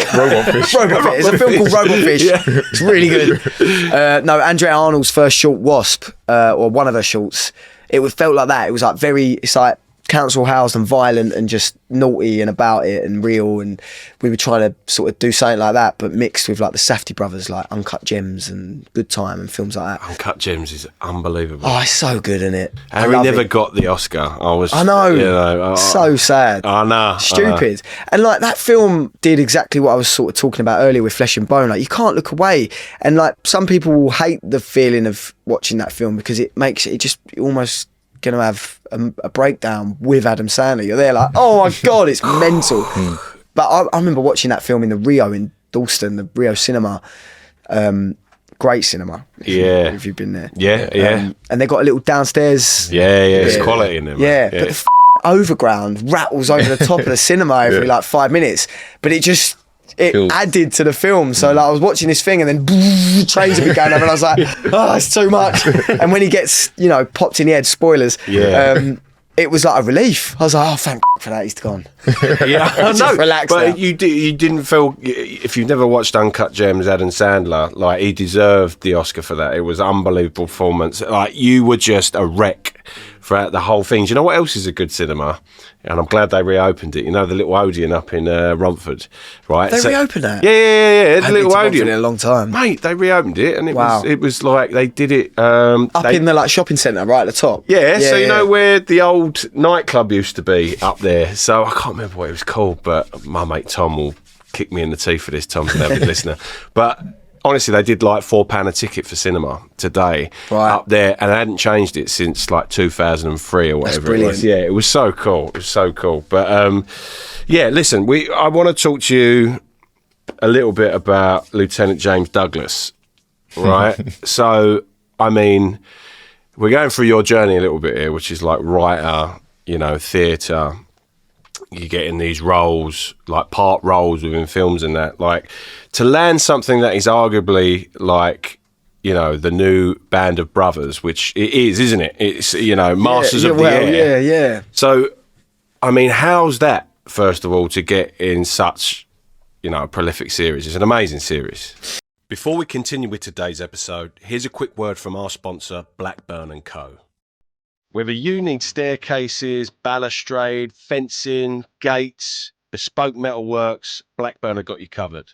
Fish. Robot Fish. It's a film called Robot Fish. It's really good. No, Andrea Arnold's first short, Wasp, or one of her shorts. It felt like that. It was like it's like council housed and violent and just naughty and about it and real, and we were trying to sort of do something like that but mixed with like the Safdie brothers, like Uncut Gems and Good Time and films like that. Uncut Gems is unbelievable. Oh, it's so good, isn't it? Harry never got the Oscar. I know. So sad. I know. Stupid. And like that film did exactly what I was sort of talking about earlier with Flesh and Bone. Like you can't look away, and like some people will hate the feeling of watching that film because it makes it just almost going to have a breakdown with Adam Sandler. You're there like, oh my God, it's mental. But I remember watching that film in the Rio in Dalston, the Rio cinema. Great cinema. If you've been there. Yeah. And they got a little downstairs. Yeah. There's quality in there, man. Yeah. But the overground rattles over the top of the cinema every like 5 minutes. But it added to the film. So like I was watching this thing and then trains would be going over and I was like, oh, it's too much. And when he gets, popped in the head, spoilers, it was like a relief. I was like, oh, thank for that, he's gone. Yeah, I know. Relax but now. you didn't feel, if you've never watched Uncut Gems, Adam Sandler, like he deserved the Oscar for that. It was an unbelievable performance. Like you were just a wreck throughout the whole thing. Do you know what else is a good cinema? And I'm glad they reopened it. You know, the Little Odeon up in Romford, right? They reopened that? Yeah. The Little I've been to Odeon. Romford in a long time. Mate, they reopened it, and it was like they did it up in the like shopping centre right at the top. Yeah, so you know where the old nightclub used to be up there. So I can't remember what it was called, but my mate Tom will kick me in the teeth for this. Tom's an avid listener. But honestly, they did like £4 a ticket for cinema today up there, and they hadn't changed it since like 2003 or whatever it was. Yeah, it was so cool. But listen, I want to talk to you a little bit about Lieutenant James Douglas, right? So, I mean, we're going through your journey a little bit here, which is like writer, theatre. You're getting these roles, like part roles within films and that. Like, to land something that is arguably like, the new Band of Brothers, which it is, isn't it? It's, Masters of the Air. Yeah. So, I mean, how's that, first of all, to get in such, a prolific series? It's an amazing series. Before we continue with today's episode, here's a quick word from our sponsor, Blackburn & Co. Whether you need staircases, balustrade, fencing, gates, bespoke metalworks, Blackburn have got you covered.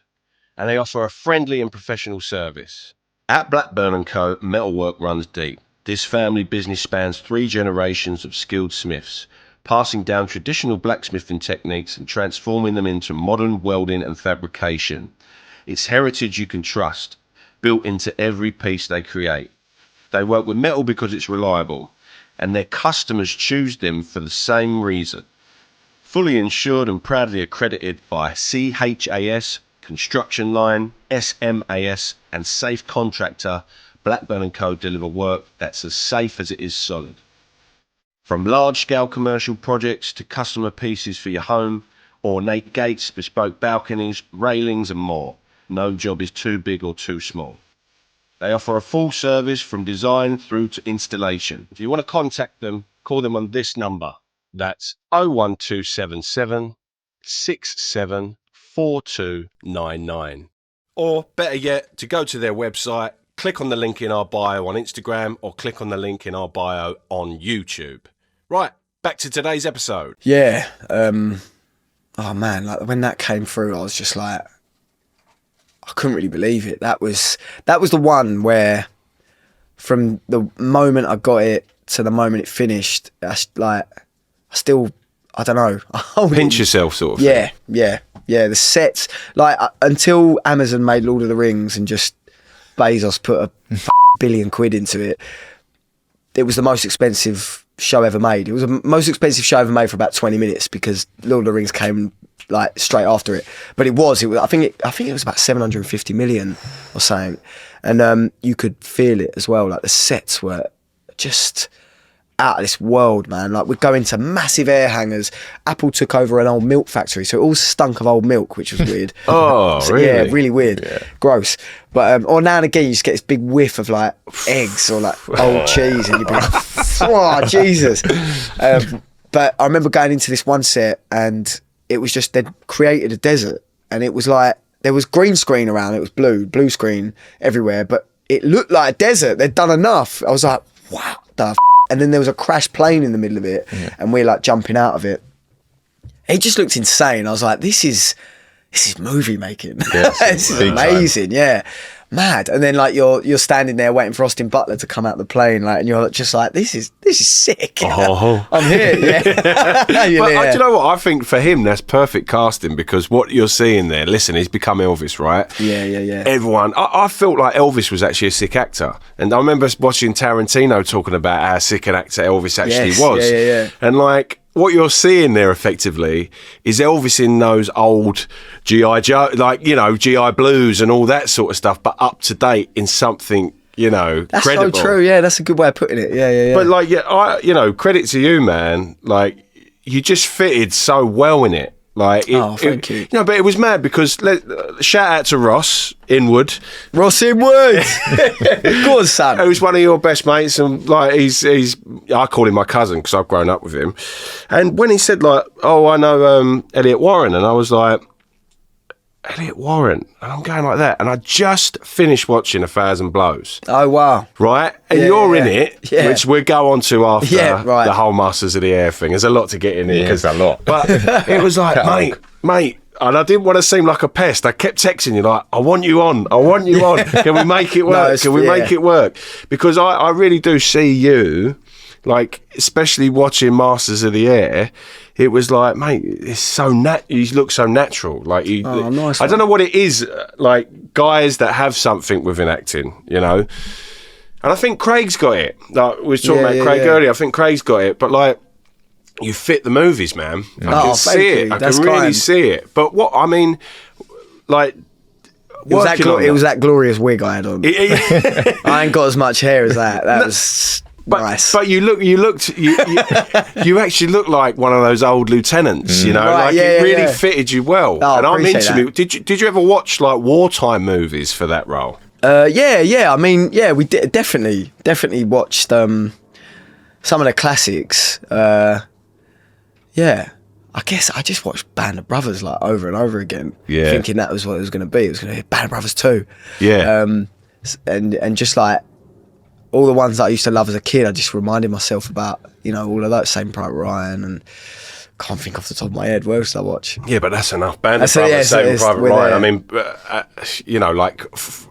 And they offer a friendly and professional service. At Blackburn & Co, metalwork runs deep. This family business spans 3 generations of skilled smiths, passing down traditional blacksmithing techniques and transforming them into modern welding and fabrication. It's heritage you can trust, built into every piece they create. They work with metal because it's reliable, and their customers choose them for the same reason. Fully insured and proudly accredited by CHAS, Construction Line, SMAS, and Safe Contractor, Blackburn & Co deliver work that's as safe as it is solid. From large-scale commercial projects to customer pieces for your home, ornate gates, bespoke balconies, railings, and more, no job is too big or too small. They offer a full service from design through to installation. If you want to contact them, call them on this number. That's 01277 674299. Or better yet, to go to their website, click on the link in our bio on Instagram or click on the link in our bio on YouTube. Right, back to today's episode. Yeah. Oh man, like when that came through, I was just like, I couldn't really believe it. That was the one where, from the moment I got it to the moment it finished, I don't know. Pinch yourself, sort of. Yeah. The sets, like until Amazon made Lord of the Rings and just Bezos put a billion quid into it, it was the most expensive show ever made. It was the most expensive show ever made for about 20 minutes because Lord of the Rings came like straight after it. But it was I think it was about 750 million or something, and you could feel it as well. Like the sets were just out of this world, man. Like we'd go into massive air hangers. Apple took over an old milk factory, so it all stunk of old milk, which was weird. Oh, so, really? Yeah, really weird. Yeah. Gross. But or now and again you just get this big whiff of like eggs or like old cheese and you'd be like, oh Jesus. But I remember going into this one set and it was just, they'd created a desert and it was like, there was green screen around, it was blue screen everywhere, but it looked like a desert. They'd done enough. I was like, wow, and then there was a crashed plane in the middle of it and we're like jumping out of it. It just looked insane. I was like, this is movie making. Yes, this is amazing. Yeah. Mad. And then like you're standing there waiting for Austin Butler to come out the plane, like, and you're just like, this is sick. Oh. I'm here. Yeah. But do you know what? I think for him that's perfect casting because what you're seeing there, listen, he's become Elvis, right? Yeah. Everyone, I felt like Elvis was actually a sick actor, and I remember watching Tarantino talking about how sick an actor Elvis actually was. Yeah. And like, what you're seeing there effectively is Elvis in those old G.I. Joe, like, G.I. Blues and all that sort of stuff, but up to date in something, that's credible. So true. Yeah, that's a good way of putting it. Yeah. But like, credit to you, man. Like, you just fitted so well in it. Like, thank you. But it was mad because shout out to Ross Inwood. Ross Inwood, go on, son. Who's one of your best mates, and like he's I call him my cousin because I've grown up with him. And when he said like, "Oh, I know Elliot Warren," and I was like, Elliot Warren. And I'm going like that. And I just finished watching 1,000 Blows. Oh, wow. Right? And Yeah, you're yeah, in it, yeah. which we'll go on to after Yeah, right. the whole Masters of the Air thing. There's a lot to get in here. Yeah, it's a lot. But it was like, mate. And I didn't want to seem like a pest. I kept texting you like, I want you on. Can we make it work? Can we make it work? Because I really do see you, like, especially watching Masters of the Air, it was like, mate, it's so you look so natural. Like, nice I don't know what it is, like, guys that have something within acting, you know? And I think Craig's got it. Like, we were talking about Craig earlier. I think Craig's got it. But, like, you fit the movies, man. I can see it. I can really see it. But what, I mean, like, it was that glorious wig I had on. I ain't got as much hair as that. That was nice. But you actually look like one of those old lieutenants, you know? Right, like, it really fitted you well. Oh, and I'm appreciate into it. Did you ever watch, like, wartime movies for that role? Yeah. I mean, yeah, we definitely watched some of the classics. Yeah, I guess I just watched Band of Brothers like over and over again, thinking that was what it was going to be. It was going to be Band of Brothers 2. Yeah. And just like all the ones that I used to love as a kid, I just reminded myself about, you know, all of that. Saving Private Ryan, and can't think off the top of my head. What else did I watch? Yeah, but that's enough. Band of Brothers, Saving Private Ryan. I mean, you know, like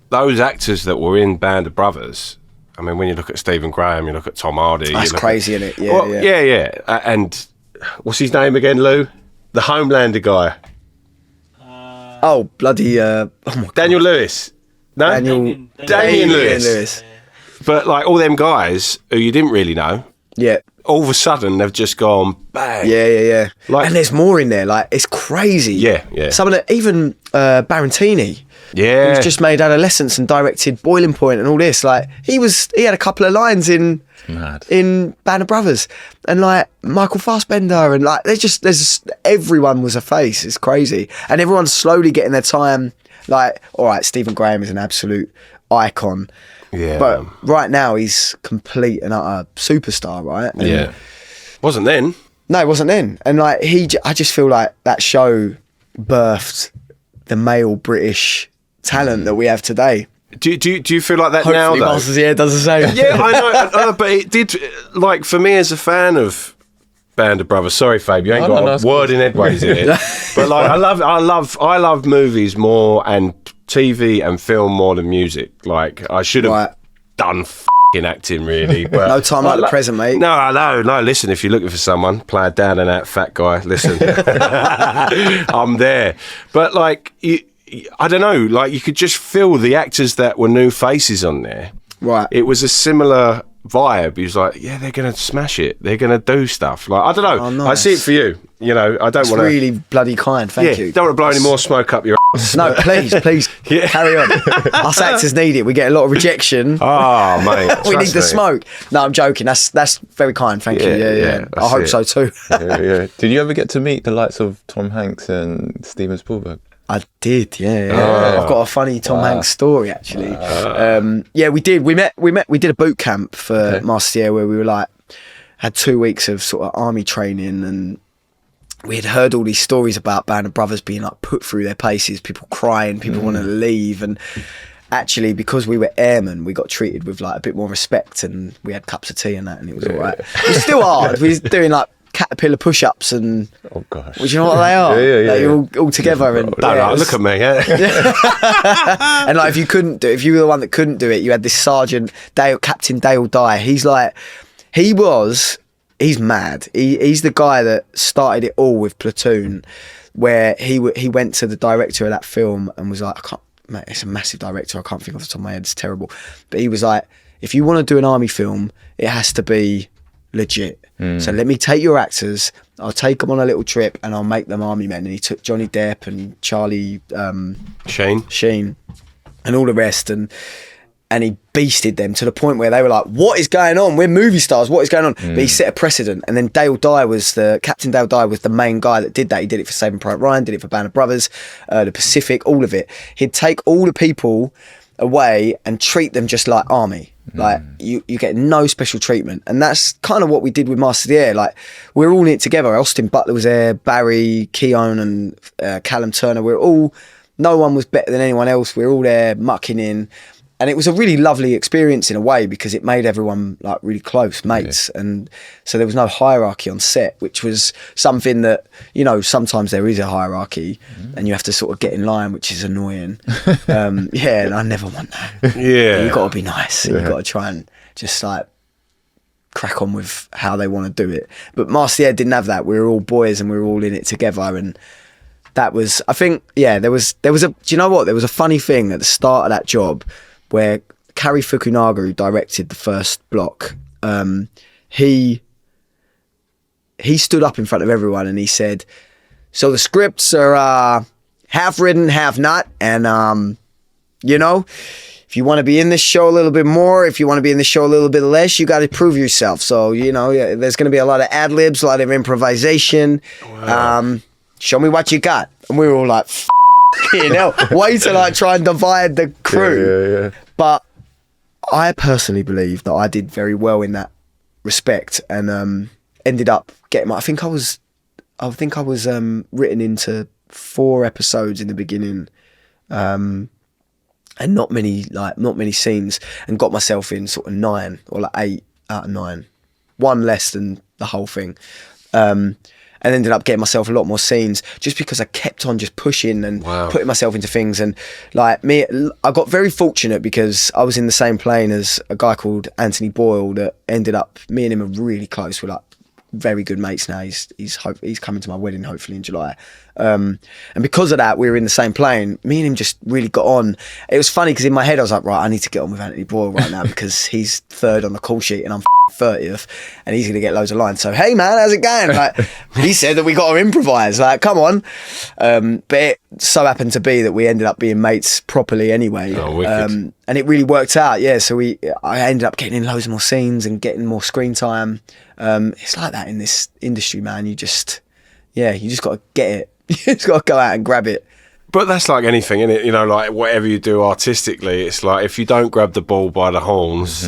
those actors that were in Band of Brothers. I mean, when you look at Stephen Graham, you look at Tom Hardy. That's crazy, isn't it? Yeah, well, yeah. And what's his name again, Lou? The Homelander guy. Oh, bloody... oh my God. Daniel Lewis. No? Damian Lewis. But like all them guys who you didn't really know, yeah, all of a sudden they've just gone bang. Yeah. Like, and there's more in there. Like, it's crazy. Yeah. Some of the, even Barantini. Yeah. Who's just made Adolescence and directed Boiling Point and all this. Like, he had a couple of lines in Band of Brothers, and like Michael Fassbender, and like there's everyone was a face. It's crazy, and everyone's slowly getting their time. Like, all right, Stephen Graham is an absolute icon. Yeah. But right now he's complete and utter superstar, right? And Wasn't then. No, it wasn't then. And like I just feel like that show birthed the male British talent that we have today. Do you feel like that Hopefully now, though? Masters of the Air does the same. Yeah, I know, but it did, like, for me as a fan of Band of Brothers. Sorry, Fabe, you ain't got a word in edgeways in it. But like, I love movies more and TV and film more than music. Like, I should have done f***ing acting, really. But no time like the present, mate. No. Listen, if you're looking for someone, play it down and that fat guy. Listen, I'm there. But like, I don't know. Like, you could just feel the actors that were new faces on there. Right. It was a similar vibe. He was like, yeah, they're going to smash it. They're going to do stuff. Like, I don't know. Oh, nice. I see it for you. You know, I don't want to... really bloody kind, thank you. Don't want to blow any more smoke up your ass. No, please, carry on. Us actors need it. We get a lot of rejection. Oh, mate. We need the smoke. No, I'm joking. That's very kind, thank you. Yeah. I hope so too. Yeah. Did you ever get to meet the likes of Tom Hanks and Steven Spielberg? I did, yeah. I've got a funny Tom Hanks story, actually. Yeah, we did. We did a boot camp for Masters of the Air where we were like, had 2 weeks of sort of army training, and we had heard all these stories about Band of Brothers being like put through their paces, people crying, people wanting to leave, and actually because we were airmen, we got treated with like a bit more respect, and we had cups of tea and that, and it was all right. It was still hard. We was doing like caterpillar push-ups and well, do you know what they are? Like, all together and look at me. And like, if you were the one that couldn't do it, you had this sergeant Captain Dale Dye. He's mad. He's the guy that started it all with Platoon, where he went to the director of that film and was like, mate, it's a massive director, I can't think off the top of my head, it's terrible, but he was like, if you want to do an army film, it has to be legit. So let me take your actors, I'll take them on a little trip and I'll make them army men. And he took Johnny Depp and Charlie Sheen and all the rest, and he beasted them to the point where they were like, what is going on? We're movie stars, what is going on? But he set a precedent. And then Captain Dale Dye was the main guy that did that. He did it for Saving Private Ryan, did it for Band of Brothers, the Pacific, all of it. He'd take all the people away and treat them just like army. Like, you get no special treatment. And that's kind of what we did with Masters of the Air. Like, we're all in it together. Austin Butler was there, Barry, Keown and Callum Turner. We're all no one was better than anyone else. We were all there mucking in. And it was a really lovely experience in a way because it made everyone like really close mates. Yeah. And so there was no hierarchy on set, which was something that, you know, sometimes there is a hierarchy and you have to sort of get in line, which is annoying. Yeah, and I never want that. Yeah. You've got to be nice and you've got to try and just like crack on with how they want to do it. But Master the Air didn't have that. We were all boys and we were all in it together. And that was, I think, yeah, there was a, do you know what? There was a funny thing at the start of that job where Kari Fukunaga, who directed the first block, he stood up in front of everyone and he said, so the scripts are half written, half not. And, you know, if you want to be in this show a little bit more, if you want to be in this show a little bit less, you got to prove yourself. So, you know, there's going to be a lot of ad-libs, a lot of improvisation. Wow. Show me what you got. And we were all like, you know, way to like try and divide the crew. Yeah. But I personally believe that I did very well in that respect and ended up getting I think I was written into 4 episodes in the beginning and not many scenes, and got myself in sort of 9 or like 8 out of 9, one less than the whole thing. And ended up getting myself a lot more scenes just because I kept on just pushing and putting myself into things. And like me, I got very fortunate because I was in the same plane as a guy called Anthony Boyle that ended up, me and him are really close. We're like very good mates now. He's coming to my wedding hopefully in July. And because of that, we were in the same plane. Me and him just really got on. It was funny because in my head I was like, right, I need to get on with Anthony Boyle right now because he's 3rd on the call sheet and I'm 30th and he's gonna get loads of lines. So hey man, how's it going? Like he said that we got to improvise, like come on. But it so happened to be that we ended up being mates properly anyway. And it really worked out. Yeah, so I ended up getting in loads more scenes and getting more screen time. It's like that in this industry, man. You just got to get it. You just got to go out and grab it. But that's like anything, isn't it? You know, like whatever you do artistically, it's like if you don't grab the ball by the horns,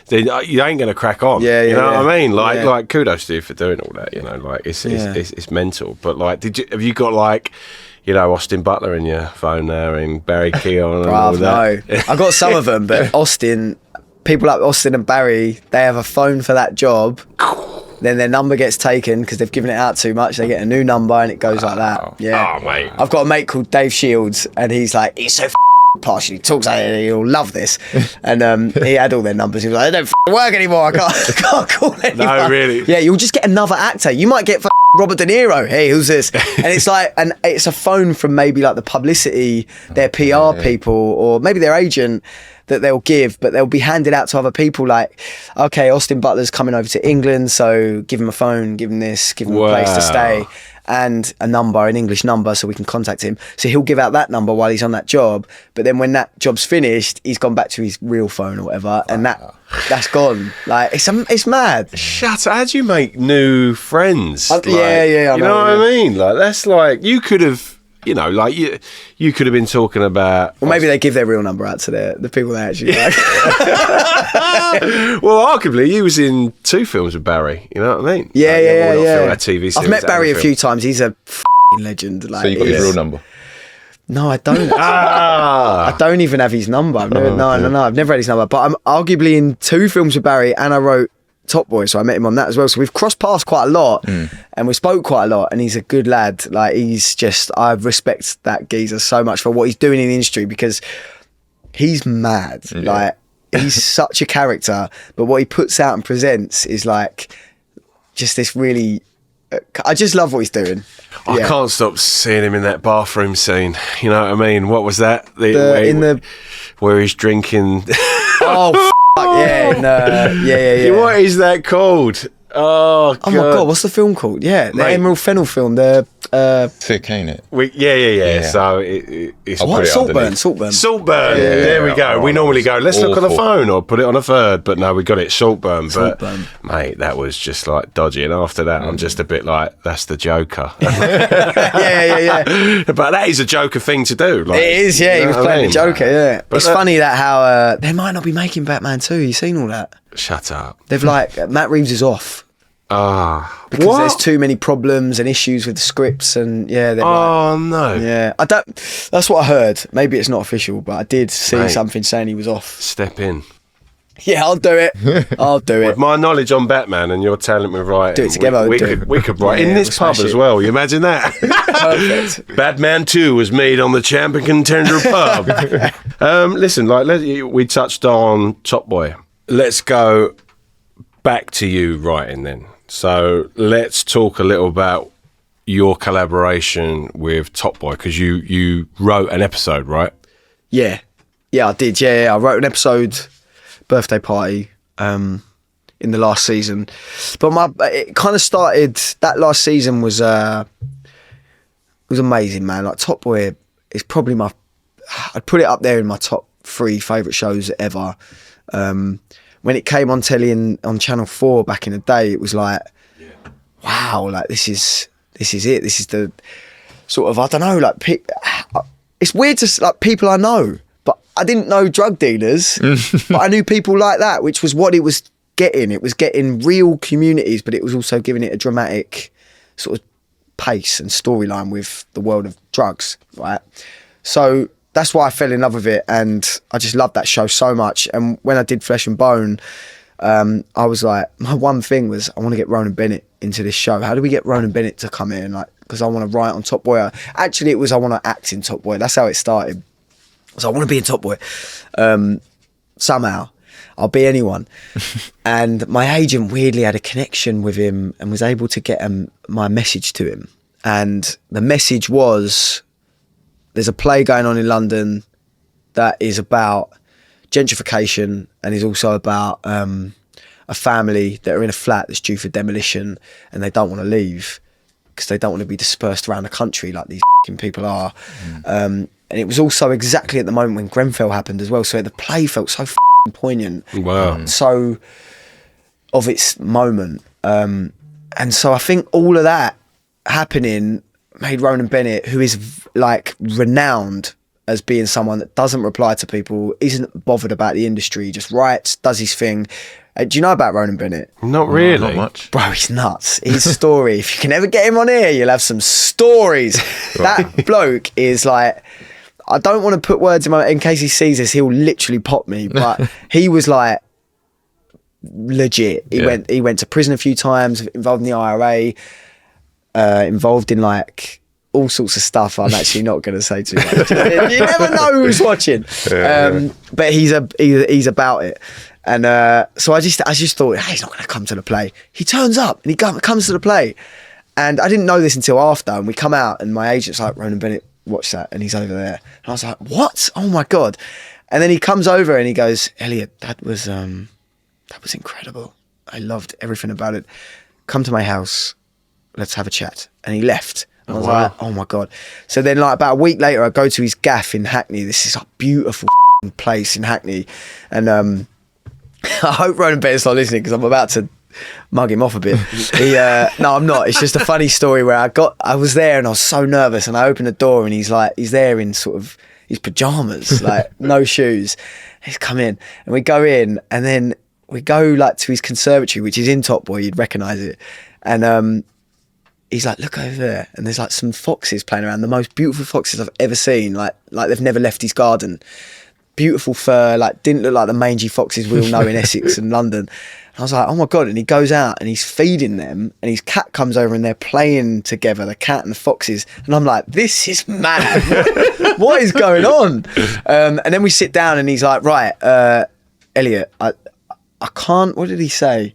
then you ain't going to crack on. Yeah, you know what I mean? Like kudos to you for doing all that. You know, like it's mental. But like, have you got like, you know, Austin Butler in your phone there and Barry Keoghan and all that? No, I got some of them, but people like Austin and Barry, they have a phone for that job. Then their number gets taken because they've given it out too much. They get a new number and it goes like that. Yeah. Oh, mate. I've got a mate called Dave Shields and he's like, he's so posh. He talks like it. He'll love this. And he had all their numbers. He was like, they don't work anymore. I can't call anyone. No, really? Yeah, you'll just get another actor. You might get Robert De Niro. Hey, who's this? And it's like, and it's a phone from maybe like the publicity, their PR people, or maybe their agent that they'll give, but they'll be handed out to other people like, okay, Austin Butler's coming over to England, so give him a phone, give him this, give him a place to stay, and a number, an English number, so we can contact him. So he'll give out that number while he's on that job, but then when that job's finished, he's gone back to his real phone or whatever, and that's gone. Like, it's mad. Shut up. How do you make new friends? I you know what I mean? Like, that's like, you could have, you know, like you could have been talking about. Well, maybe they give their real number out to the people they actually like. Well, arguably, you was in 2 films with Barry. You know what I mean? Yeah. That TV series. I've met Barry a few times. He's a legend. Like, so you got his real number? No, I don't. I don't even have his number. I've never had his number. But I'm arguably in 2 films with Barry, and I wrote Top Boy, so I met him on that as well. So we've crossed paths quite a lot, and we spoke quite a lot. And he's a good lad. Like, he's just, I respect that geezer so much for what he's doing in the industry because he's mad. Yeah. Like, he's such a character, but what he puts out and presents is like just this really. I just love what he's doing. I can't stop seeing him in that bathroom scene. You know what I mean? What was that? Where he's drinking. Oh. Yeah. What is that called? Oh my God, what's the film called? Yeah, the Emerald Fennell film. The Thick, ain't it? Yeah. So it's what? Saltburn. Yeah, there we go. We normally go, let's look on the phone or put it on a third, but no, we got it Saltburn. But mate, that was just like dodgy. And after that, I'm just a bit like, that's the Joker. yeah. But that is a Joker thing to do. Like, it is. Yeah, he was playing the Joker. Yeah, but it's funny that how they might not be making Batman 2. You seen all that? Shut up. They've like Matt Reeves is off. Because there's too many problems and issues with the scripts, and they're no. Yeah, I don't. That's what I heard. Maybe it's not official, but I did see something saying he was off. Step in. Yeah, I'll do it. I'll do it. With my knowledge on Batman and your talent with writing, do it together. We could write in this pub as well. You imagine that? Perfect. Batman 2 was made on the Champion Contender pub. Listen, we touched on Top Boy. Let's go back to you writing then. So let's talk a little about your collaboration with Top Boy, because you wrote an episode, right? Yeah, I did. Yeah, I wrote an episode, birthday party, in the last season. But it kind of started. That last season was amazing, man. Like Top Boy is probably I'd put it up there in my top 3 favourite shows ever. When it came on telly on Channel 4 back in the day, it was like, wow, like this is it. This is the sort of, I don't know, like it's weird to like people I know, but I didn't know drug dealers, but I knew people like that, which was what it was getting. It was getting real communities, but it was also giving it a dramatic sort of pace and storyline with the world of drugs, right? So that's why I fell in love with it, and I just loved that show so much. And when I did Flesh and Bone, I was like, my one thing was I want to get Ronan Bennett into this show. How do we get Ronan Bennett to come in? Like, because I want to write on Top Boy. Actually, it was I want to act in Top Boy. That's how it started. So I want to be in Top Boy. Somehow, I'll be anyone. And my agent weirdly had a connection with him and was able to get my message to him. And the message was, there's a play going on in London that is about gentrification and is also about a family that are in a flat that's due for demolition, and they don't want to leave because they don't want to be dispersed around the country like these people are. And it was also exactly at the moment when Grenfell happened as well. So the play felt so poignant. Wow. So of its moment. And so I think all of that happening made Ronan Bennett, who is like renowned as being someone that doesn't reply to people, isn't bothered about the industry, just writes, does his thing. Do you know about Ronan Bennett? Not really. Not much. Bro, he's nuts. His story, if you can ever get him on here, you'll have some stories. That bloke is like, I don't want to put words in case he sees this, he'll literally pop me, but he was like legit. He went to prison a few times, involved in the IRA, involved in like all sorts of stuff I'm actually not going to say too much. You never know who's watching. But he's about it. And so I just thought, hey, he's not going to come to the play. He turns up and he comes to the play. And I didn't know this until after. And we come out and my agent's like, Ronan Bennett, watch that. And he's over there. And I was like, what? Oh my God. And then he comes over and he goes, Elliot, that was incredible. I loved everything about it. Come to my house. Let's have a chat. And he left. And I was like, oh my God. So then like about a week later, I go to his gaff in Hackney. This is a beautiful place in Hackney. And I hope Ronan Bennett's not listening because I'm about to mug him off a bit. No, I'm not. It's just a funny story where I was there and I was so nervous and I opened the door and he's there in sort of his pajamas, like no shoes. He's come in and we go in and then we go like to his conservatory, which is in Top Boy, you'd recognise it. And he's like, look over there. And there's like some foxes playing around, the most beautiful foxes I've ever seen. Like they've never left his garden. Beautiful fur, like didn't look like the mangy foxes we all know in Essex and London. And I was like, oh my God. And he goes out and he's feeding them and his cat comes over and they're playing together, the cat and the foxes. And I'm like, this is mad. What is going on? And then we sit down and he's like, right, Elliot, I can't, what did he say?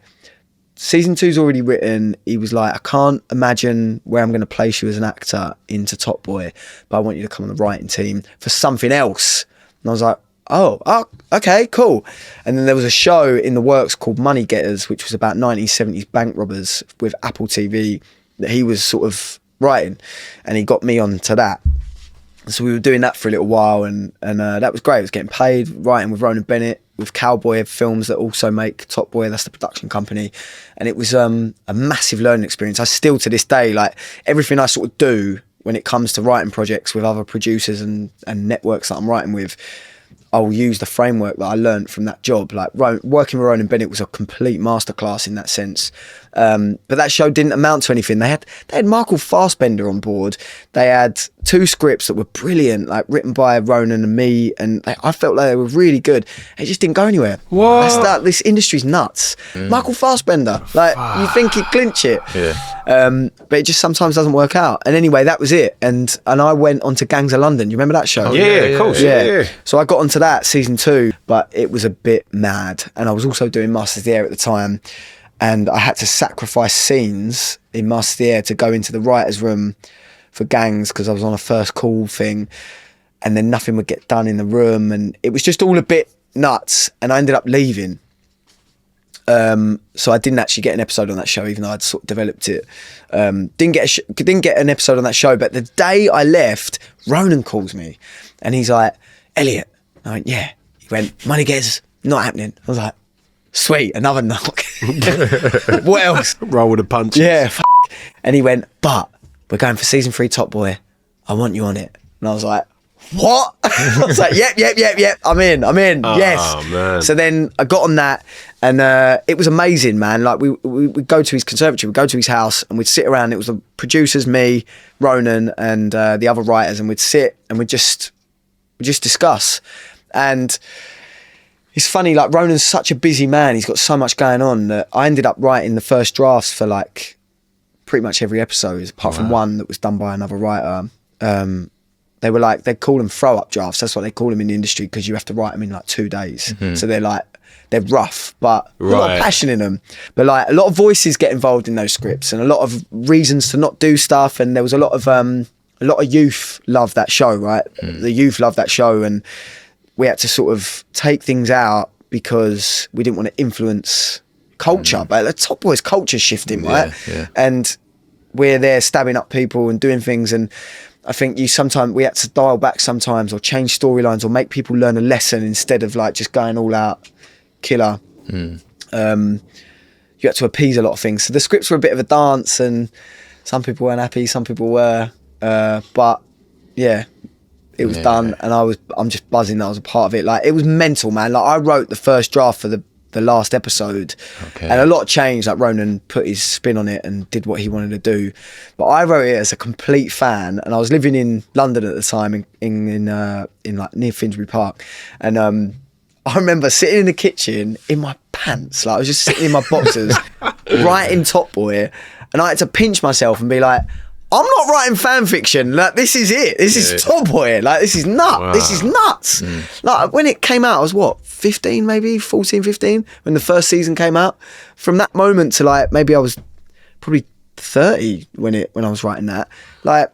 Season 2's already written. He was like, I can't imagine where I'm going to place you as an actor into Top Boy, but I want you to come on the writing team for something else. And I was like, oh, okay, cool. And then there was a show in the works called Money Getters, which was about 1970s bank robbers with Apple TV that he was sort of writing, and he got me onto that. So we were doing that for a little while, and that was great. I was getting paid, writing with Ronan Bennett, with Cowboy Films that also make Top Boy, that's the production company. And it was a massive learning experience. I still, to this day, like everything I sort of do when it comes to writing projects with other producers and networks that I'm writing with, I'll use the framework that I learned from that job. Like working with Ronan Bennett was a complete masterclass in that sense. But that show didn't amount to anything. They had Michael Fassbender on board. They had 2 scripts that were brilliant, like written by Ronan and me, and I felt like they were really good. It just didn't go anywhere. What? This industry's nuts. Michael Fassbender, like you think he'd clinch it, but it just sometimes doesn't work out. And anyway, that was it. And I went on to Gangs of London. You remember that show? Of course. Yeah. So I got onto that season 2, but it was a bit mad. And I was also doing Masters of the Air at the time. And I had to sacrifice scenes in Masters of the Air to go into the writer's room for Gangs because I was on a first call thing, and then nothing would get done in the room. And it was just all a bit nuts. And I ended up leaving. So I didn't actually get an episode on that show, even though I'd sort of developed it. Didn't get an episode on that show, but the day I left, Ronan calls me and he's like, Elliot. I went, yeah. He went, Money Gets, not happening. I was like, sweet, another knock. What else? Roll with the punches. Yeah, and he went, but we're going for season 3 Top Boy. I want you on it. And I was like, what? I was like, yep. I'm in. Yes. Man. So then I got on that, and it was amazing, man. Like we'd go to his conservatory, we'd go to his house, and we'd sit around. It was the producers, me, Ronan, and the other writers, and we'd sit and we'd just discuss. And it's funny, like Ronan's such a busy man. He's got so much going on that I ended up writing the first drafts for like pretty much every episode, apart from one that was done by another writer. They were like, they'd call them throw-up drafts. That's what they call them in the industry, because you have to write them in like 2 days. So they're rough, but a lot of passion in them. But like a lot of voices get involved in those scripts, and a lot of reasons to not do stuff. And there was a lot of youth love that show, right? The youth love that show, and we had to sort of take things out because we didn't want to influence culture. But the Top Boy's culture shifting, right? Yeah. And we're there stabbing up people and doing things, and I think we had to dial back sometimes, or change storylines, or make people learn a lesson instead of like just going all out killer. You had to appease a lot of things. So the scripts were a bit of a dance, and some people weren't happy, some people were. But yeah, it was done, and I'm just buzzing that I was a part of it. Like, it was mental, man. Like, I wrote the first draft for the last episode, and a lot changed. Like, Ronan put his spin on it and did what he wanted to do, but I wrote it as a complete fan. And I was living in London at the time, in like near Finsbury Park, and I remember sitting in the kitchen in my pants, like I was just sitting in my boxers writing Top Boy, and I had to pinch myself and be like, I'm not writing fan fiction. Like, this is it. This is Top Boy. Like, this is nuts. Wow. This is nuts. Like, when it came out, I was what, 15, maybe 14, 15, when the first season came out. From that moment to like, maybe I was probably 30 when I was writing that. Like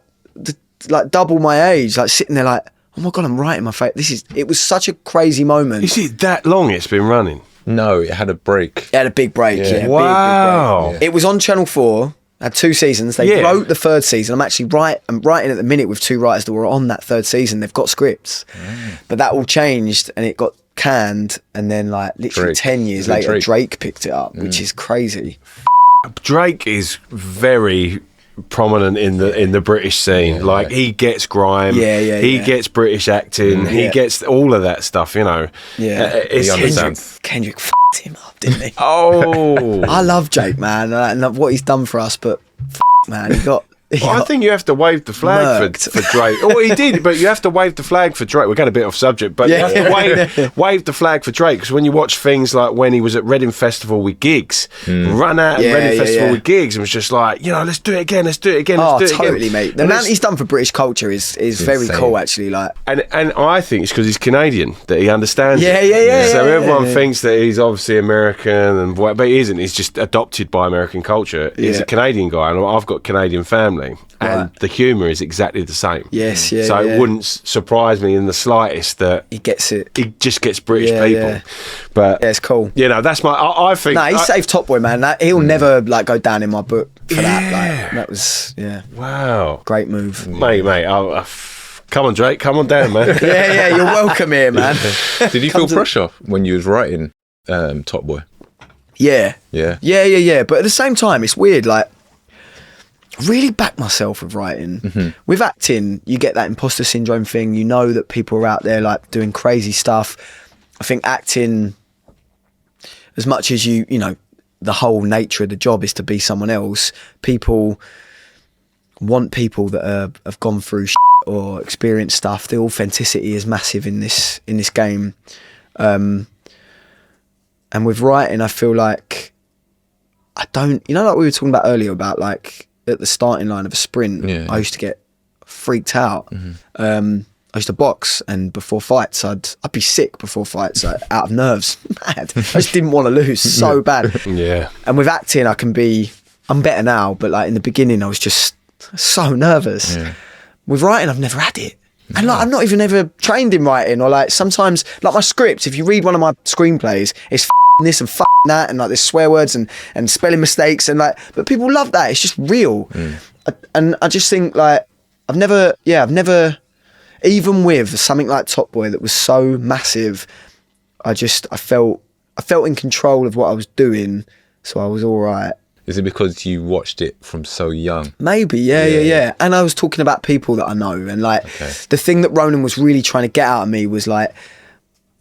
double my age. Like, sitting there like, oh my God, I'm writing my face. It was such a crazy moment. Is it that long it's been running? No, it had a break. It had a big break. Yeah. Wow. Big break. It was on Channel 4. Had 2 seasons. They wrote the 3rd season. I'm writing at the minute with 2 writers that were on that 3rd season. They've got scripts, but that all changed and it got canned. And then, like, literally 10 years later, Drake picked it up, which is crazy. Drake is very prominent in the British scene. Like, he gets grime. He gets British acting. He gets all of that stuff. You know. Kendrick f***ed him up, didn't he? I love Jake, man, and what he's done for us. But man, I think you have to wave the flag for Drake. Oh, he did, but you have to wave the flag for Drake. We're getting a bit off subject, but you have to wave the flag for Drake, because when you watch things like when he was at Reading Festival with gigs, run out at Reading Festival with gigs, and was just like, let's do it again, let's do it again. Totally, mate. The amount he's done for British culture is very cool, actually. Like, and I think it's because he's Canadian that he understands. So everyone thinks that he's obviously American, but he isn't. He's just adopted by American culture. He's a Canadian guy, and I've got Canadian family. And the humour is exactly the same. So it wouldn't surprise me in the slightest that he gets it. He just gets British people. But it's cool. That's my. I think. No, he's saved Top Boy, man. He'll never like go down in my book for that. Like, that was wow, great move, mate. Come on, Drake. Come on down, man. You're welcome here, man. Did you feel pressure when you was writing Top Boy? Yeah. But at the same time, it's weird. Like, really back myself with writing. With acting, you get that imposter syndrome thing. You know that people are out there like doing crazy stuff. I think acting, as much as you know, the whole nature of the job is to be someone else. People want people that have gone through shit or experienced stuff. The authenticity is massive in this game. And with writing, I feel like I don't, like we were talking about earlier about like at the starting line of a sprint, I used to get freaked out. I used to box, and before fights, I'd be sick before fights, like, out of nerves, mad. I just didn't want to lose so bad. Yeah. And with acting, I'm better now, but like in the beginning, I was just so nervous. Yeah. With writing, I've never had it. And like, I'm not even ever trained in writing, or like sometimes, like my script, if you read one of my screenplays, it's this and that, and like there's swear words and spelling mistakes, and like, but people love that. It's just real. And I just think like, I've never, even with something like Top Boy that was so massive, I felt in control of what I was doing, so I was all right. Is it because you watched it from so young? Maybe, yeah. And I was talking about people that I know, and like the thing that Ronan was really trying to get out of me was like,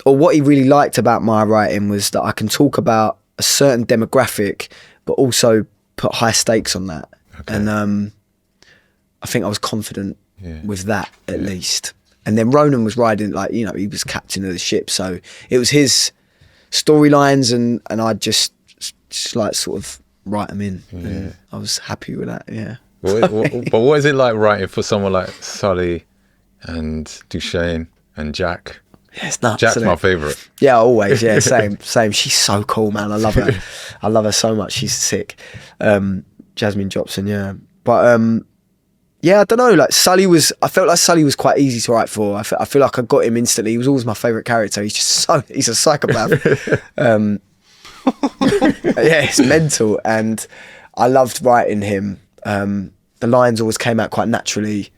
or what he really liked about my writing was that I can talk about a certain demographic, but also put high stakes on that. Okay. And I think I was confident with that at least. And then Ronan was riding, like, he was captain of the ship, so it was his storylines, and I'd just like sort of write them in. And I was happy with that. But what is it like writing for someone like Sully and Duchesne and Jack? Yeah, it's nuts. Jack's my favourite. Yeah, always. Yeah, same. She's so cool, man. I love her. I love her so much. She's sick. Jasmine Jopson, yeah. But I don't know. Like I felt like Sully was quite easy to write for. I feel like I got him instantly. He was always my favourite character. He's a psychopath. It's mental, and I loved writing him. The lines always came out quite naturally.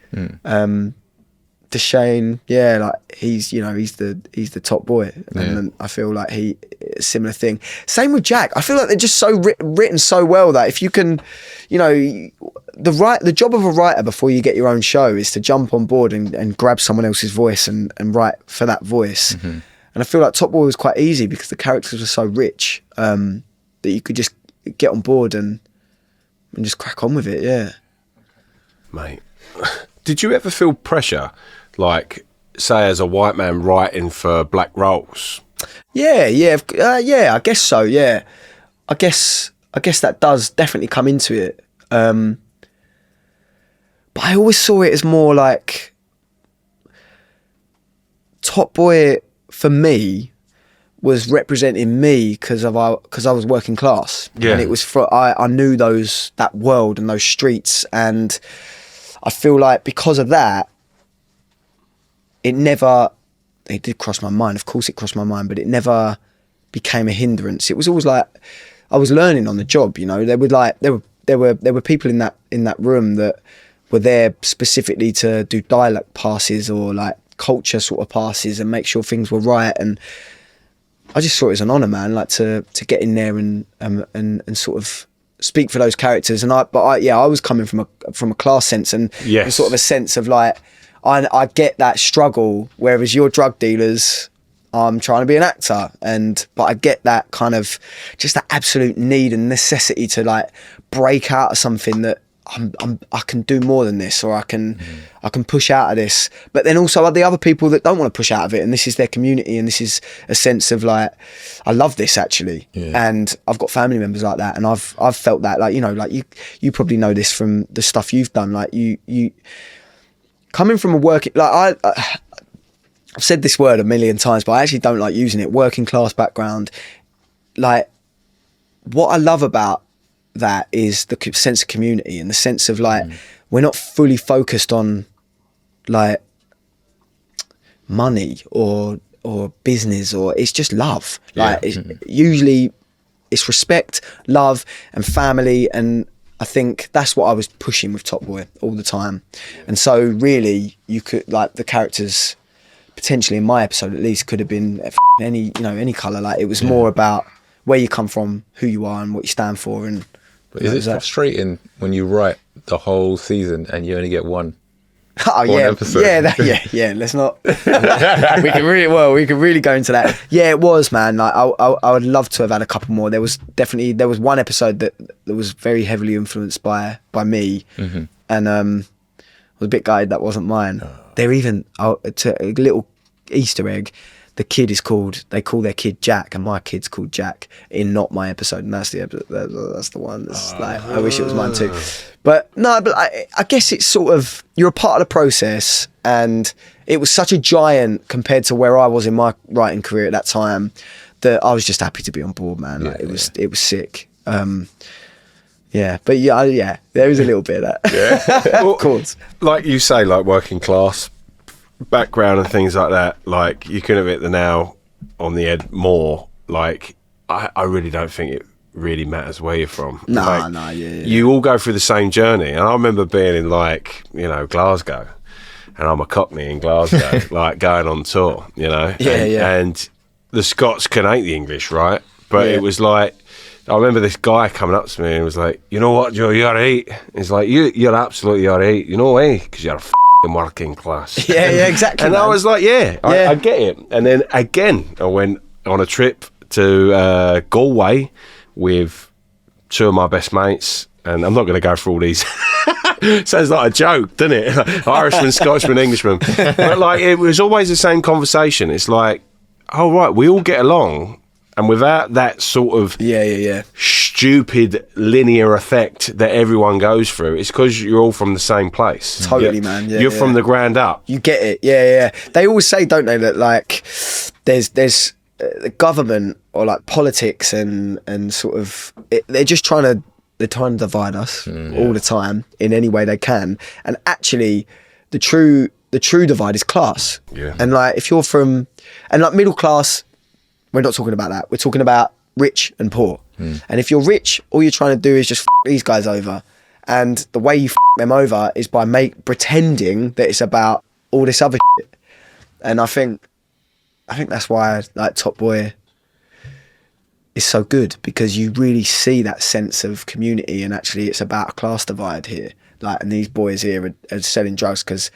Duchesne, like he's the top boy, and I feel like similar thing. Same with Jack. I feel like they're just so written so well that if you can, the job of a writer before you get your own show is to jump on board and grab someone else's voice and write for that voice. And I feel like Top Boy was quite easy because the characters were so rich that you could just get on board and just crack on with it. Yeah, mate. Did you ever feel pressure? Like, say, as a white man writing for black roles? Yeah, I guess so. Yeah, I guess that does definitely come into it. But I always saw it as more like Top Boy for me was representing me because I was working class, and it was I knew that world and those streets, and I feel like because of that. It did cross my mind. Of course it crossed my mind, but it never became a hindrance. It was always like, I was learning on the job, There were people in that room that were there specifically to do dialect passes or like culture sort of passes and make sure things were right. And I just saw it as an honour, man, like to get in there and sort of speak for those characters. I was coming from a class sense and sort of a sense of like, I get that struggle, whereas you're drug dealers, I'm trying to be an actor, but I get that kind of just that absolute need and necessity to like break out of something that I can do more than this, or I can push out of this. But then also the other people that don't want to push out of it, and this is their community, and this is a sense of like, I love this actually, and I've got family members like that, and I've felt that, like you probably know this from the stuff you've done, like you. Coming from a working, like I've said this word a million times, but I actually don't like using it. Working class background, like what I love about that is the sense of community and the sense of like we're not fully focused on like money or business, or it's just love. Like usually it's respect, love, and family, and I think that's what I was pushing with Top Boy all the time. And so really you could, like, the characters potentially in my episode at least could have been any colour. Like it was more about where you come from, who you are and what you stand for. And but is it frustrating when you write the whole season and you only get one episode. Yeah. Let's not. we can really go into that. Yeah, it was, man. Like I would love to have had a couple more. There was one episode that was very heavily influenced by me, and was a bit gutted that wasn't mine. They're even to a little Easter egg. They call their kid Jack, and my kid's called Jack in not my episode, and that's the episode. That's the one. That's I wish it was mine too, but no. But I guess it's sort of, you're a part of the process, and it was such a giant compared to where I was in my writing career at that time that I was just happy to be on board, man. Like, it was sick. Yeah, but yeah, there is a little bit of that. Yeah, of course. Like you say, like working class background and things like that, like you could have hit the nail on the head more. Like I really don't think it really matters where you're from. Yeah. You all go through the same journey, and I remember being in, like, you know, Glasgow, and I'm a Cockney in Glasgow, like going on tour, you know. And the Scots can hate the English, right? But it was like, I remember this guy coming up to me and was like, "You know what, Joe, you're right." He's like, you're absolutely all right. You know why? Because you're working class. Yeah, exactly. And I was like, I get it. And then again, I went on a trip to Galway with two of my best mates, and I'm not going to go through all these. Sounds like a joke, doesn't it? Irishman, Scotsman, Englishman. But like, it was always the same conversation. It's like, oh right, we all get along, and without that sort of stupid linear effect that everyone goes through, it's because you're all from the same place. Totally, man. You're from the ground up. You get it. Yeah. They always say, don't they, that like there's the government or like politics and sort of they're trying to divide us all the time in any way they can. And actually, the true divide is class. Yeah. And like, if you're from, and like middle class, we're not talking about that. We're talking about rich and poor. And if you're rich, all you're trying to do is just f these guys over. And the way you f them over is by pretending that it's about all this other shit. And I think that's why like Top Boy is so good, because you really see that sense of community, and actually it's about a class divide here. Like, and these boys here are selling drugs because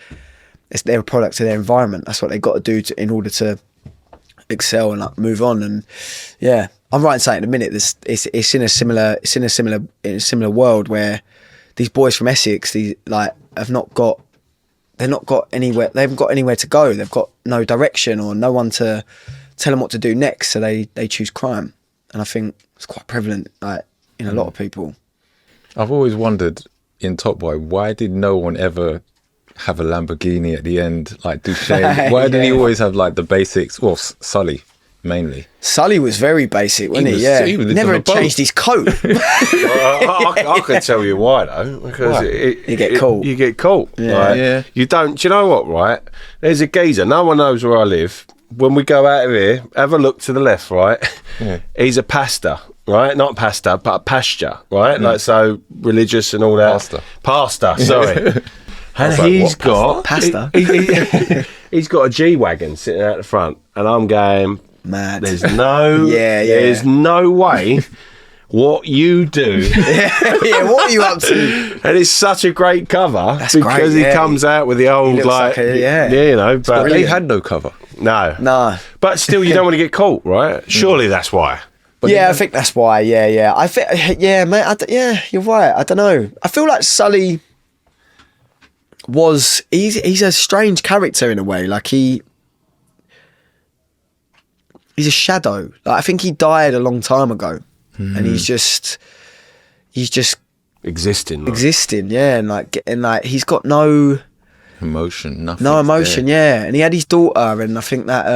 they're a product of their environment. That's what they got to do in order to excel and like move on. And yeah, I'm writing something in a minute. It's in a similar world where these boys from Essex, they're not got anywhere. They haven't got anywhere to go. They've got no direction or no one to tell them what to do next. So they choose crime, and I think it's quite prevalent, like in a lot of people. I've always wondered in Top Boy, why did no one ever have a Lamborghini at the end, like Duchesne? Why did he always have like the basics? Well, Sully mainly. Sully was very basic, wasn't he? Yeah, he never changed his coat. I can tell you why though, because you get caught. You get caught. Yeah. You don't. Do you know what? Right? There's a geezer. No one knows where I live. When we go out of here, have a look to the left. Right? Yeah. He's a pastor. Right? Not pastor, but a pasture. Right? Like, so religious and all that. Pastor. Sorry. And he's got pasta. He's got a G-Wagon sitting out the front, and I'm going, mad. There's no, there's no way what you do. What are you up to? And it's such a great cover. That's because great, he comes out with the old you know. But he had no cover. No. But still, you don't want to get caught, right? Surely that's why. But I think that's why. Yeah. I think, mate. You're right. I don't know. I feel like Sully he's a strange character in a way. Like he's a shadow. Like, I think he died a long time ago, and he's just existing, and like he's got no emotion, nothing. No emotion, there. And he had his daughter, and I think that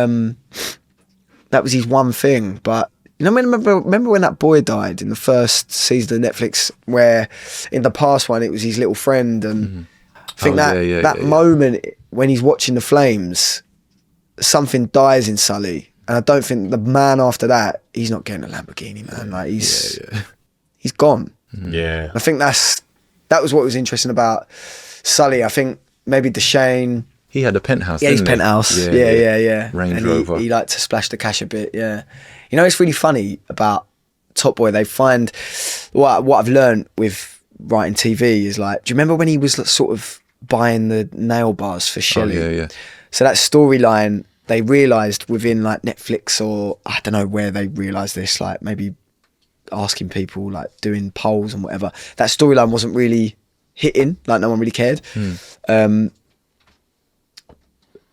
that was his one thing. But you know, remember when that boy died in the first season of Netflix, where in the past one it was his little friend, and I think that moment when he's watching the flames, something dies in Sully. And I don't think the man after that, he's not getting a Lamborghini, man. Like he's gone. Yeah. I think that was what was interesting about Sully. I think maybe Duchesne. He had a penthouse. Yeah, his penthouse. Yeah. Range Rover. He liked to splash the cash a bit. Yeah. You know, it's really funny about Top Boy. They find what I've learned with writing TV is like, do you remember when he was sort of buying the nail bars for Shelley? Yeah. So that storyline, they realised within like Netflix, or I don't know where they realised this, like maybe asking people, like doing polls and whatever, that storyline wasn't really hitting, like no one really cared.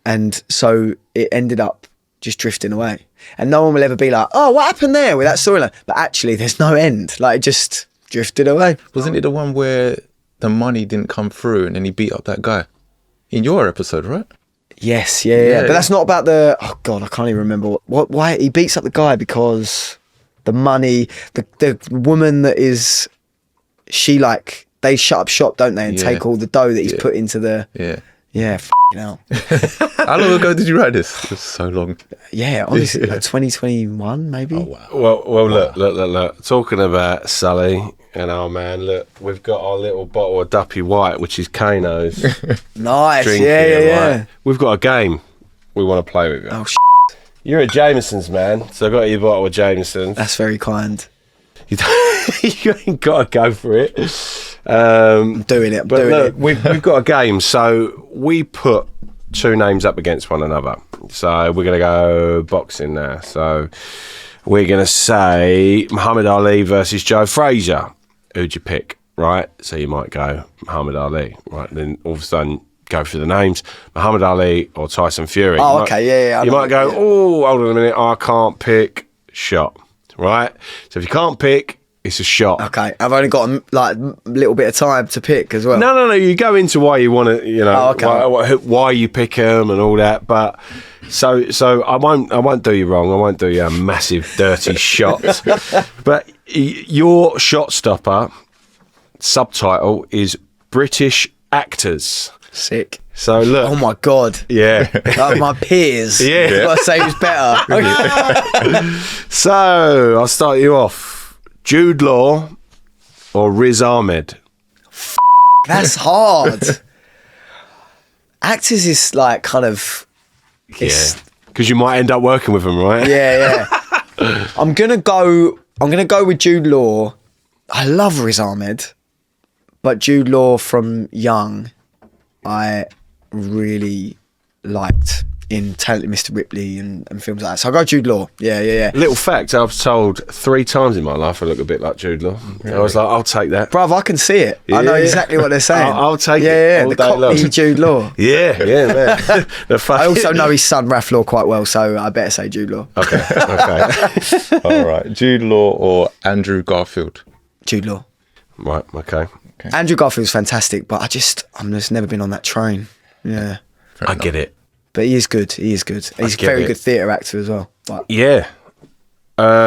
And so it ended up just drifting away. And no one will ever be like, oh, what happened there with that storyline? But actually, there's no end. Like, it just drifted away. Wasn't it the one where the money didn't come through and then he beat up that guy? In your episode, right? Yes, yeah. But that's not about the... Oh, God, I can't even remember. Why he beats up the guy because the money... The woman that is... She, like... They shut up shop, don't they? And take all the dough that he's put into the... Yeah, f***ing hell. How long ago did you write this? It was so long. Yeah, honestly, like 2021 maybe. Oh, wow. Well, look. Talking about Sully and our man, look, we've got our little bottle of Duppy White, which is Kano's. Nice, drink yeah. here, right? We've got a game we want to play with you. Oh, You're a Jameson's man, so I got your bottle of Jameson's. that's very kind. You ain't got to go for it. I'm doing it. But look, we've got a game, so we put two names up against one another. So we're going to go boxing now. So we're going to say Muhammad Ali versus Joe Frazier. Who'd you pick, right? So you might go Muhammad Ali, right? Then all of a sudden go through the names, Muhammad Ali or Tyson Fury. Oh, okay, yeah. You might go, oh, hold on a minute, I can't pick, shot, right? So if you can't pick, it's a shot. Okay, I've only got a little bit of time to pick as well. No. You go into why you want to, why you pick them and all that. But so I won't do you wrong. I won't do you a massive dirty shot. But your shot stopper subtitle is British actors. Sick. So look. Oh my God. Yeah. Like my peers. Yeah. I've got to say who's better. So I'll start you off. Jude Law or Riz Ahmed? That's hard. Actors is like kind of... Yeah. Because you might end up working with them, right? Yeah. I'm gonna go with Jude Law. I love Riz Ahmed, but Jude Law from young, I really liked in Talented Mr. Ripley and films like that. So I'll go Jude Law. Yeah. Little fact, I was told 3 times in my life I look a bit like Jude Law. Really? I was like, I'll take that. Bruv, I can see it. I know exactly what they're saying. I'll take it. Yeah, all the day Cockney long. Jude Law. Yeah, man. I also know his son Raph Law quite well, so I better say Jude Law. Okay. All right. Jude Law or Andrew Garfield? Jude Law. Right, okay. Andrew Garfield's fantastic, but I'm just never been on that train. Yeah. I get it. But he is good. He's a very good theatre actor as well. But Yeah.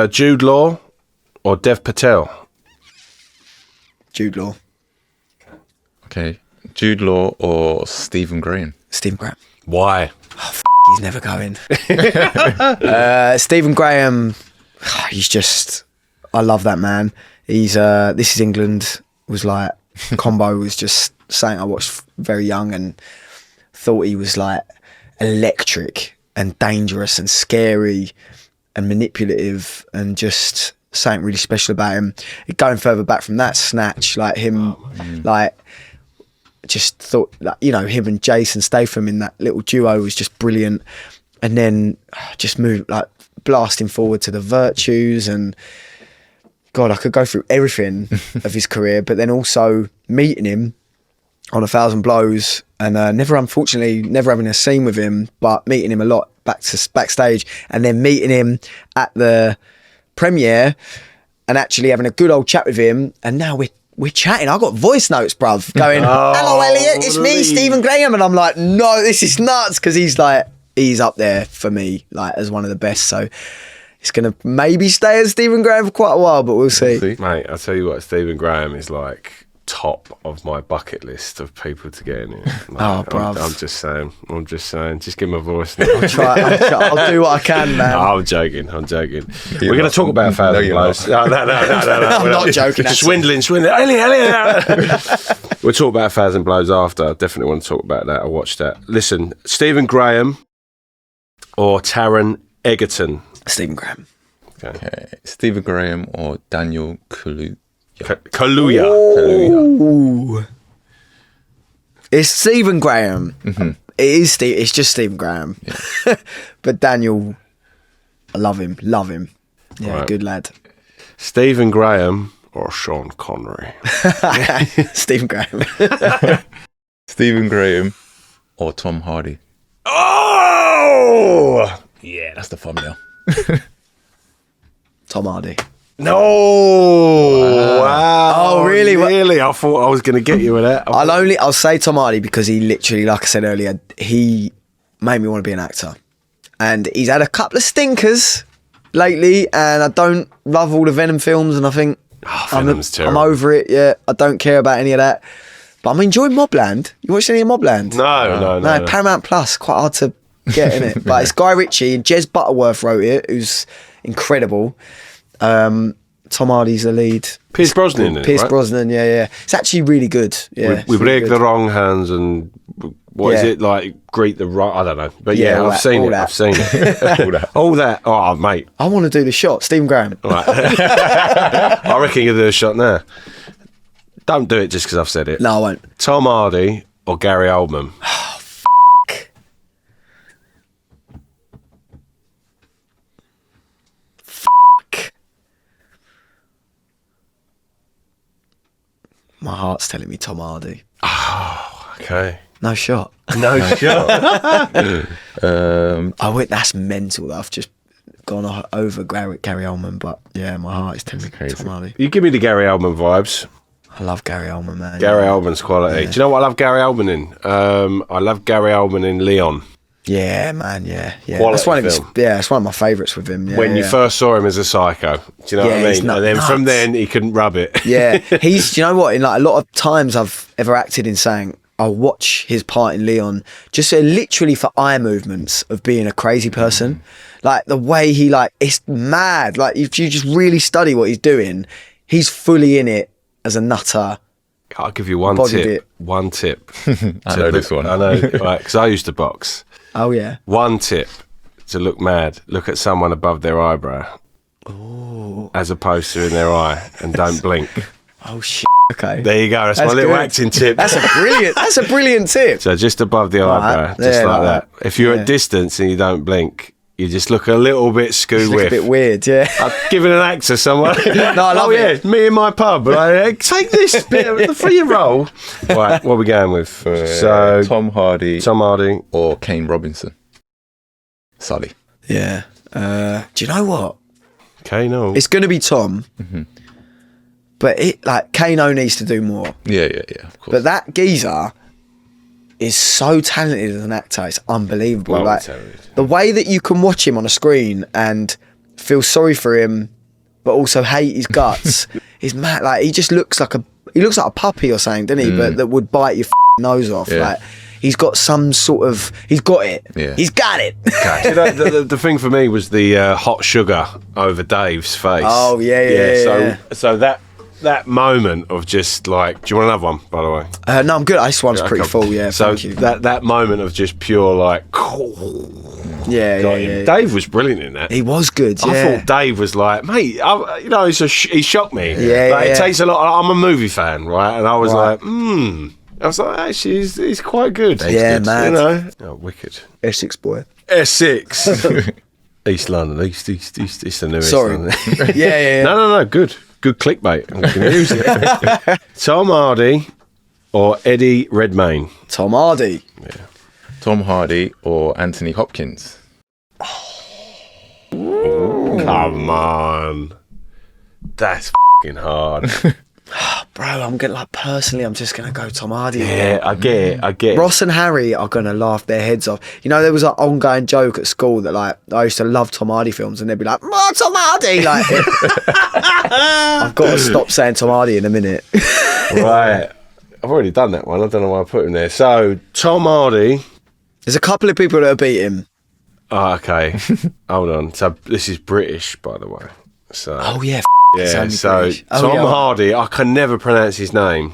Jude Law or Dev Patel? Jude Law. Okay. Jude Law or Stephen Graham? Stephen Graham. Why? He's never going. Stephen Graham, he's just... I love that man. He's This Is England was like... Combo was just something I watched very young and thought he was like electric and dangerous and scary and manipulative and just something really special about him. Going further back from that, Snatch, like him, like just thought that, him and Jason Statham in that little duo was just brilliant. And then just moved, like blasting forward to The Virtues, and God, I could go through everything of his career, but then also meeting him on 1,000 Blows and never having a scene with him, but meeting him a lot backstage, and then meeting him at the premiere and actually having a good old chat with him. And now we're chatting. I got voice notes, bruv, going, hello, Elliot, it's me, Stephen Graham. And I'm like, no, this is nuts, because he's up there for me, like as one of the best. So it's going to maybe stay as Stephen Graham for quite a while, but we'll see. Mate, I'll tell you what, Stephen Graham is like top of my bucket list of people to get in here. Like, bruv. I'm just saying. Just give him a voice now. I'll do what I can, man. I'm joking. We're going to talk about 1,000 Blows. No. I'm not joking. Swindling. Elliot. We'll talk about 1,000 Blows after. I definitely want to talk about that. I watched that. Listen, Stephen Graham or Taron Egerton? Stephen Graham. Okay. Stephen Graham or Daniel Kaluuya? Kaluuya. Ooh. It's Stephen Graham. It is it's just Stephen Graham. Yeah. But Daniel, I love him. Yeah, Right. good lad. Stephen Graham or Sean Connery? Stephen Graham. Stephen Graham or Tom Hardy? Oh! Yeah, that's the thumbnail. Tom Hardy. No! Wow. Oh, really? Really? I thought I was going to get you with that. I'll say Tom Hardy because he literally, like I said earlier, he made me want to be an actor. And he's had a couple of stinkers lately, and I don't love all the Venom films, and I think Venom's terrible. I'm over it, yeah. I don't care about any of that. But I'm enjoying Mobland. You watched any of Mobland? No. Paramount Plus, quite hard to get in it. But it's Guy Ritchie and Jez Butterworth wrote it, who's incredible. Tom Hardy's the lead. Pierce Brosnan, in it, Pierce right? Brosnan, yeah. It's actually really good. Yeah, We it's break really the good. wrong hands and what is Yeah. it like? Greet the right? I don't know, but Yeah, yeah, all I've that, seen all it. that. I've seen it. All that. Oh, mate. I want to do the shot, Stephen Graham. Right. I reckon you'll do a shot now. Don't do it just because I've said it. No, I won't. Tom Hardy or Gary Oldman? My heart's telling me Tom Hardy. Okay. No shot. No shot. That's mental that I've just gone over Gary Oldman, but yeah, my heart is telling me Tom Hardy. You give me the Gary Oldman vibes. I love Gary Oldman, man. Gary Oldman's quality. Do you know what I love Gary Oldman in? I love Gary Oldman in Leon. Yeah, man, yeah. Quality That's one of his, film. it's one of my favourites with him. Yeah, When you yeah. first saw him as a psycho. Do you know what I he's mean? And then from nuts. then he couldn't rub it. Yeah, do you know what? In like a lot of times I've ever acted in saying I'll watch his part in Leon just literally for eye movements of being a crazy person. Like the way he it's mad. Like if you just really study what he's doing, he's fully in it as a nutter. I'll give you one Bodied tip. it. One tip. I know this one. I know, right? Because I used to box. Oh yeah. One tip to look mad: look at someone above their eyebrow, as opposed to in their eye, and don't blink. Oh shit. Okay. There you go. That's my little good. acting tip. That's a brilliant tip. So just above the eyebrow, Right. just Yeah, like like that. If you're Yeah. at distance and you don't blink, you just look a little bit skoo Look a bit weird, yeah. I've given an actor someone. No, I love it. Me in my pub. Take this bit for your role. Right, what are we going with? So Tom Hardy Tom Hardy. or Kane Robinson? Sully. Yeah. Do you know what? Okay, no. It's going to be Tom, but Kano needs to do more. Yeah, of course. But that geezer is so talented as an actor. It's unbelievable. Well Like talented. the way that you can watch him on a screen and feel sorry for him, but also hate his guts is mad. Like he just looks like a puppy or something, doesn't he? But that would bite your nose off. Yeah. Like he's got some sort of. He's got it. Yeah. He's got it. You know, the thing for me was the hot sugar over Dave's face. Oh, yeah. So that moment of just like, do you want another one, by the way? No, I'm good. This one's pretty Okay. full. Yeah. So Thank you. that moment of just pure like, Yeah. got him. Dave was brilliant in that. He was good. Yeah. I thought Dave was like, mate, he shocked me. Yeah, Like, yeah. It takes a lot. I'm a movie fan, right? And I was Right. like, I was like, actually, he's quite good. Yeah, good, mad. You know? Oh, wicked. Essex boy. Essex. East London. East. It's the new Sorry. East London. Yeah. No. Good clickbait. I'm going to use it. Tom Hardy or Eddie Redmayne? Tom Hardy. Tom Hardy or Anthony Hopkins? Come on. That's f***ing hard. Bro, I'm just gonna go Tom Hardy. Yeah, I get it. Ross and Harry are gonna laugh their heads off. You know, there was an ongoing joke at school that I used to love Tom Hardy films, and they'd be like, "Oh, Tom Hardy!" Like, I've got to stop saying Tom Hardy in a minute. Right. I've already done that one. I don't know why I put him there. So, Tom Hardy. There's a couple of people that have beat him. Oh, okay. Hold on. So, this is British, by the way. So, Oh yeah, it's yeah. only So, British. Oh, Tom yeah. Hardy, I can never pronounce his name,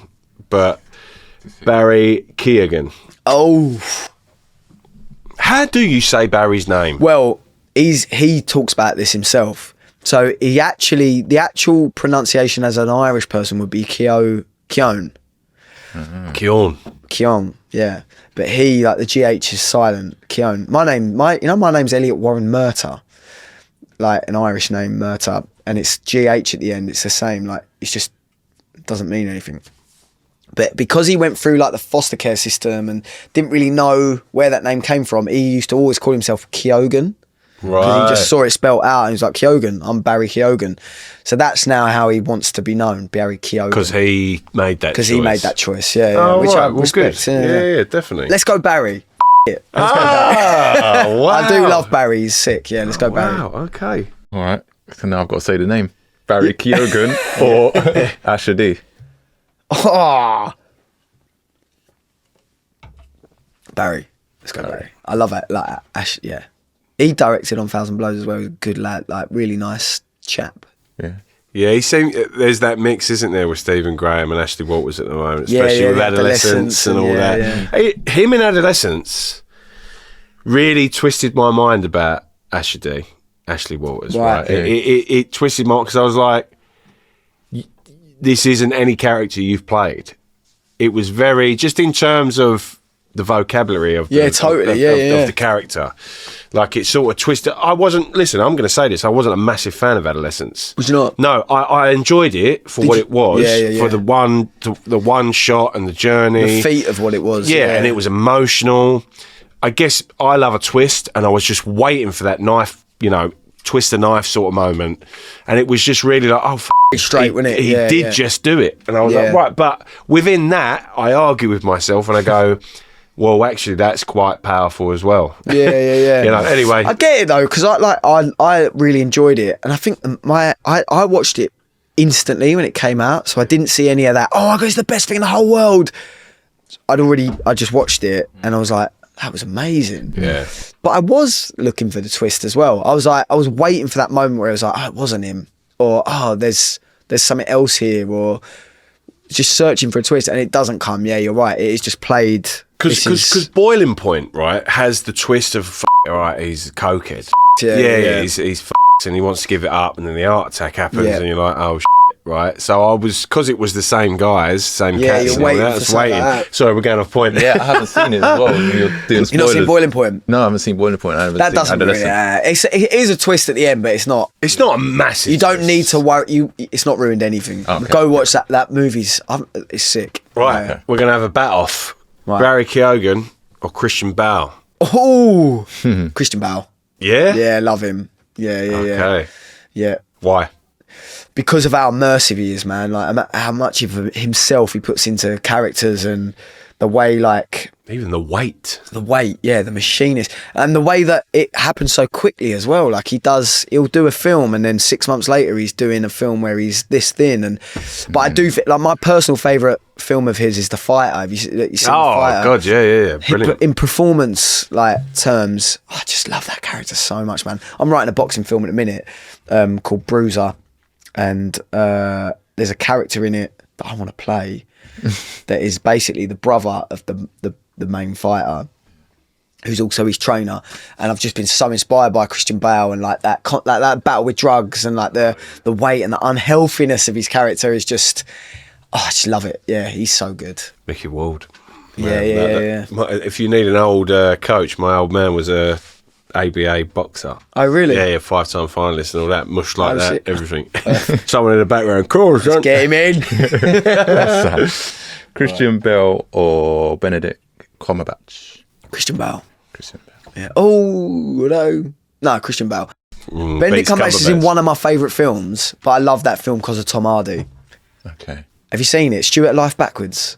but Barry Keoghan. Oh How do you say Barry's name? well, he talks about this himself. So he actually, the actual pronunciation as an Irish person would be Keown. Keown. Keown, yeah. But he, like the GH is silent. Keown. My name's Elliot Warren Murtagh. Like an Irish name, Murtagh. And it's GH at the end. It's the same. Like, it's just, doesn't mean anything. But because he went through like the foster care system and didn't really know where that name came from, he used to always call himself Keoghan. Right. Because he just saw it spelled out and he was like, Keoghan, I'm Barry Keoghan. So that's now how he wants to be known, Barry Keoghan. Because he made that choice. Because he made that choice, yeah. Oh, which right. I Well, respect. good. Yeah, definitely. Let's go Barry. Let's go Barry. Wow. I do love Barry, he's sick. Yeah, let's go Barry. Wow, okay. All right. So now I've got to say the name. Barry Keoghan or Asher D. Oh. Barry. Let's go Barry. I love it. Like Ash, yeah. He directed on Thousand Blows as well. He was a good lad, like really nice chap. Yeah. Yeah, he seemed, there's that mix, isn't there, with Stephen Graham and Ashley Walters at the moment, Yeah, especially yeah, with the Adolescence and all yeah, that. yeah. Him in Adolescence really twisted my mind about Ashley Walters. Right? Right. Yeah. It twisted my, because I was like, this isn't any character you've played. It was very, just in terms of the vocabulary of the, Yeah, totally. of the character. Like, it sort of twisted. I'm going to say this, I wasn't a massive fan of Adolescence. Was you not? No, I enjoyed it for what it was, Yeah. for the one shot and the journey. The feat of what it was. Yeah, and it was emotional. I guess I love a twist, and I was just waiting for that knife, twist the knife sort of moment. And it was just really like, straight, wasn't it? He Yeah, did yeah. just do it. And I was like, right. But within that, I argue with myself and I go, well, actually, that's quite powerful as well. Yeah. Anyway. I get it though, because I really enjoyed it, and I think I watched it instantly when it came out, so I didn't see any of that. Oh, it's the best thing in the whole world. I just watched it, and I was like, that was amazing. Yeah. But I was looking for the twist as well. I was waiting for that moment where I was like, it wasn't him, or there's something else here, or just searching for a twist, and it doesn't come. Yeah, you're right. It is just played. Because Boiling Point, right, has the twist of, all right, he's a cokehead. Yeah. He's and he wants to give it up, and then the heart attack happens, Yeah. and you're like, oh, right? So I was, because it was the same guys, same Yeah, cats, you're and all waiting that, I for was something waiting. like that. Sorry, we're going off point. Yeah, I haven't seen it as well. You're doing spoilers. You've not seen Boiling Point? No, I haven't seen Boiling Point. I haven't That seen doesn't really. Adolescent. It is a twist at the end, but it's not. It's not a massive. You don't twist. need to worry. It's not ruined anything. Okay. Go watch that. That movie's. It's sick. Right, Yeah. we're going to have a bat off. Right. Barry Keoghan or Christian Bale? Oh, Christian Bale. Yeah? Yeah, love him. Yeah. Okay. Yeah. Why? Because of how immersive he is, man. Like how much of himself he puts into characters, and the way, like, Even the weight. the weight, the machinist, and the way that it happens so quickly as well. Like he'll do a film, and then 6 months later he's doing a film where he's this thin. But I do like my personal favourite film of his is The Fighter. Have you seen The Fighter? God, yeah. Brilliant. In performance terms, I just love that character so much, man. I'm writing a boxing film in a minute called Bruiser, and there's a character in it that I want to play that is basically the brother of the main fighter, who's also his trainer. And I've just been so inspired by Christian Bale, and like that battle with drugs, and like the weight and the unhealthiness of his character is just, I just love it. Yeah, he's so good. Mickey Ward. Yeah. If you need an old coach, my old man was a ABA boxer. Oh, really? Yeah, 5-time finalist and all that, mush like Oh, that, shit. everything. Someone in the background, cool, son. Get him in. Christian Bale or Benedict Cumberbatch? Christian Bale. Christian Bale. Yeah. Oh, no, Christian Bale. Benedict beats Cumberbatch is in Cumberbatch. one of my favourite films, but I love that film because of Tom Hardy. Okay. Have you seen it? Stuart Life Backwards.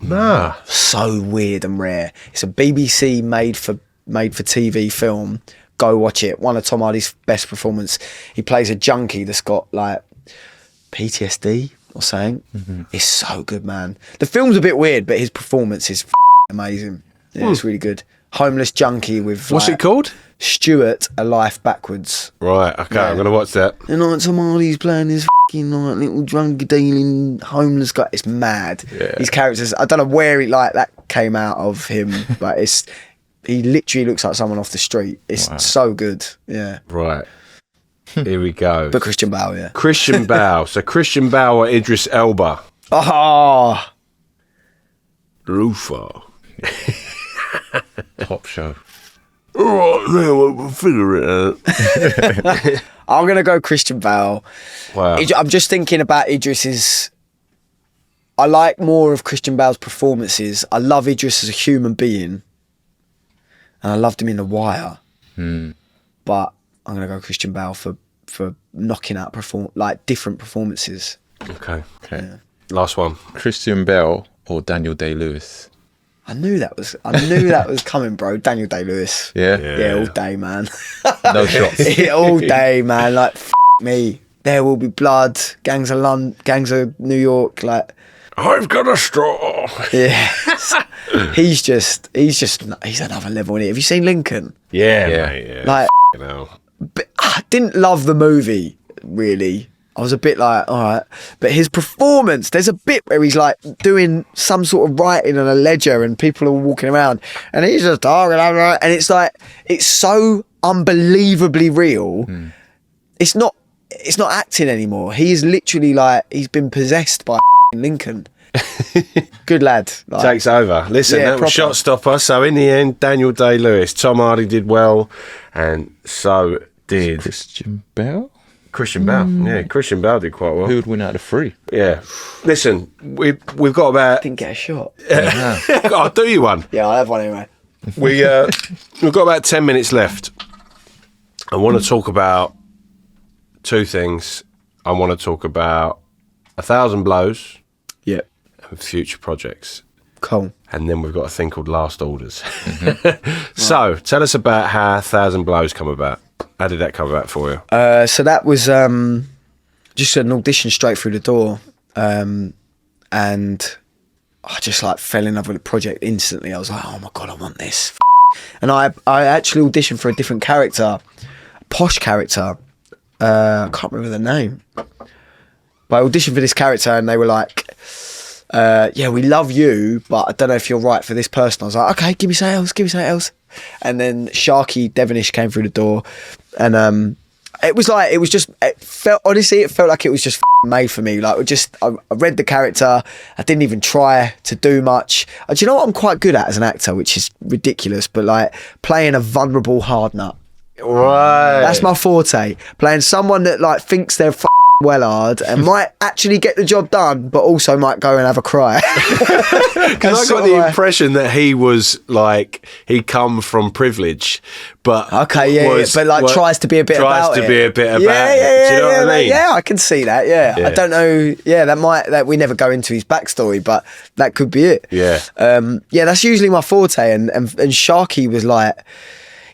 Nah. So weird and rare. It's a BBC made for TV film. Go watch it. One of Tom Hardy's best performance. He plays a junkie that's got like PTSD or something. It's so good, man. The film's a bit weird, but his performance is amazing. Yeah, it's really good. Homeless junkie with What's it called? Stuart A Life Backwards. Right, okay, I'm going to watch that. And like Tom Hardy's playing this like little drunk dealing homeless guy. It's mad. Yeah. His characters, I don't know where it like that came out of him, but he literally looks like someone off the street. It's so good. Yeah. Right. Here we go. But Christian Bale, yeah. Christian Bale. So Christian Bale or Idris Elba? Oh, Rufo. Top show. All right, now we'll figure it out. I'm going to go Christian Bale. Wow. I'm just thinking about Idris's... I like more of Christian Bale's performances. I love Idris as a human being. And I loved him in The Wire. But I'm going to go Christian Bale for knocking out different performances. Okay. Okay. Last one. Christian Bale or Daniel Day-Lewis? I knew that was coming, bro. Daniel Day-Lewis. Yeah? Yeah, all day, man. No shots. Yeah, all day, man. Like, me. There Will Be Blood. Gangs of New York. Like, I've got a straw. yeah. he's another level in it. Have you seen Lincoln? Yeah, Yeah. mate. Yeah. Like, You know. but I didn't love the movie, really. I was a bit like, all right. But his performance, there's a bit where he's like doing some sort of writing on a ledger and people are walking around and he's just talking, and it's like, it's so unbelievably real. It's not acting anymore. He is literally like, he's been possessed by Lincoln. Good lad. Like, Takes over. Listen, Yeah, that was proper. Shotstopper. So in the end, Daniel Day-Lewis, Tom Hardy did well, and so did Christian Bale? Christian Bale. Yeah, Christian Bale did quite well. Who would win out of three? Yeah. Listen, we've got about. didn't get a shot. I'll do you one. Yeah, I'll have one anyway. We've got about 10 minutes left. I want to talk about two things. I want to talk about 1,000 Blows Yeah. and future projects. Cool. And then we've got a thing called Last Orders. So, tell us about how 1,000 Blows come about. How did that come about for you? So that was just an audition straight through the door. And I just like fell in love with the project instantly. I was like, oh my God, I want this. And I actually auditioned for a different character, a posh character. I can't remember the name. But I auditioned for this character and they were like, yeah, we love you, but I don't know if you're right for this person. I was like, okay, give me something else. And then Sharky Devonish came through the door, and it felt like it was just made for me. Like, I read the character, I didn't even try to do much. Do you know what I'm quite good at as an actor, which is ridiculous, but like playing a vulnerable hard nut. Right. That's my forte. Playing someone that like thinks they're wellard and might actually get the job done, but also might go and have a cry. Because I got the impression that he was like, he'd come from privilege, but okay, but like tries to be a bit about it. Yeah, yeah, do you know what I mean? Yeah, I can see that. Yeah. I don't know. Yeah, that we never go into his backstory, but that could be it. Yeah. Yeah, that's usually my forte. And Sharky was like,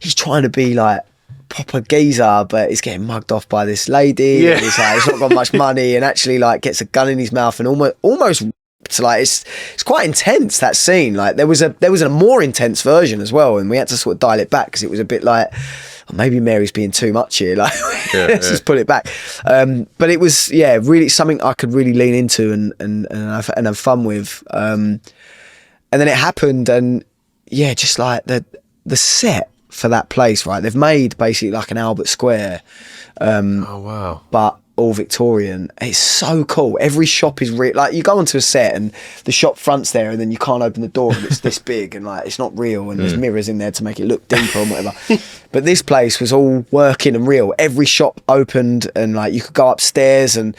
he's trying to be like proper geezer, but he's getting mugged off by this lady. Yeah. And he's not got much money, and actually like gets a gun in his mouth and almost like it's quite intense, that scene. Like there was a more intense version as well, and we had to sort of dial it back because it was a bit like, oh, maybe Mary's being too much here. Like let's just pull it back. But it was really something I could really lean into and have fun with. And then it happened, and just like the set for that place, right? They've made basically like an Albert Square. Oh wow! But all Victorian. It's so cool. Every shop is real. Like you go onto a set and the shop front's there, and then you can't open the door and it's this big and like it's not real, and there's mirrors in there to make it look deeper and whatever. But this place was all working and real. Every shop opened, and like you could go upstairs and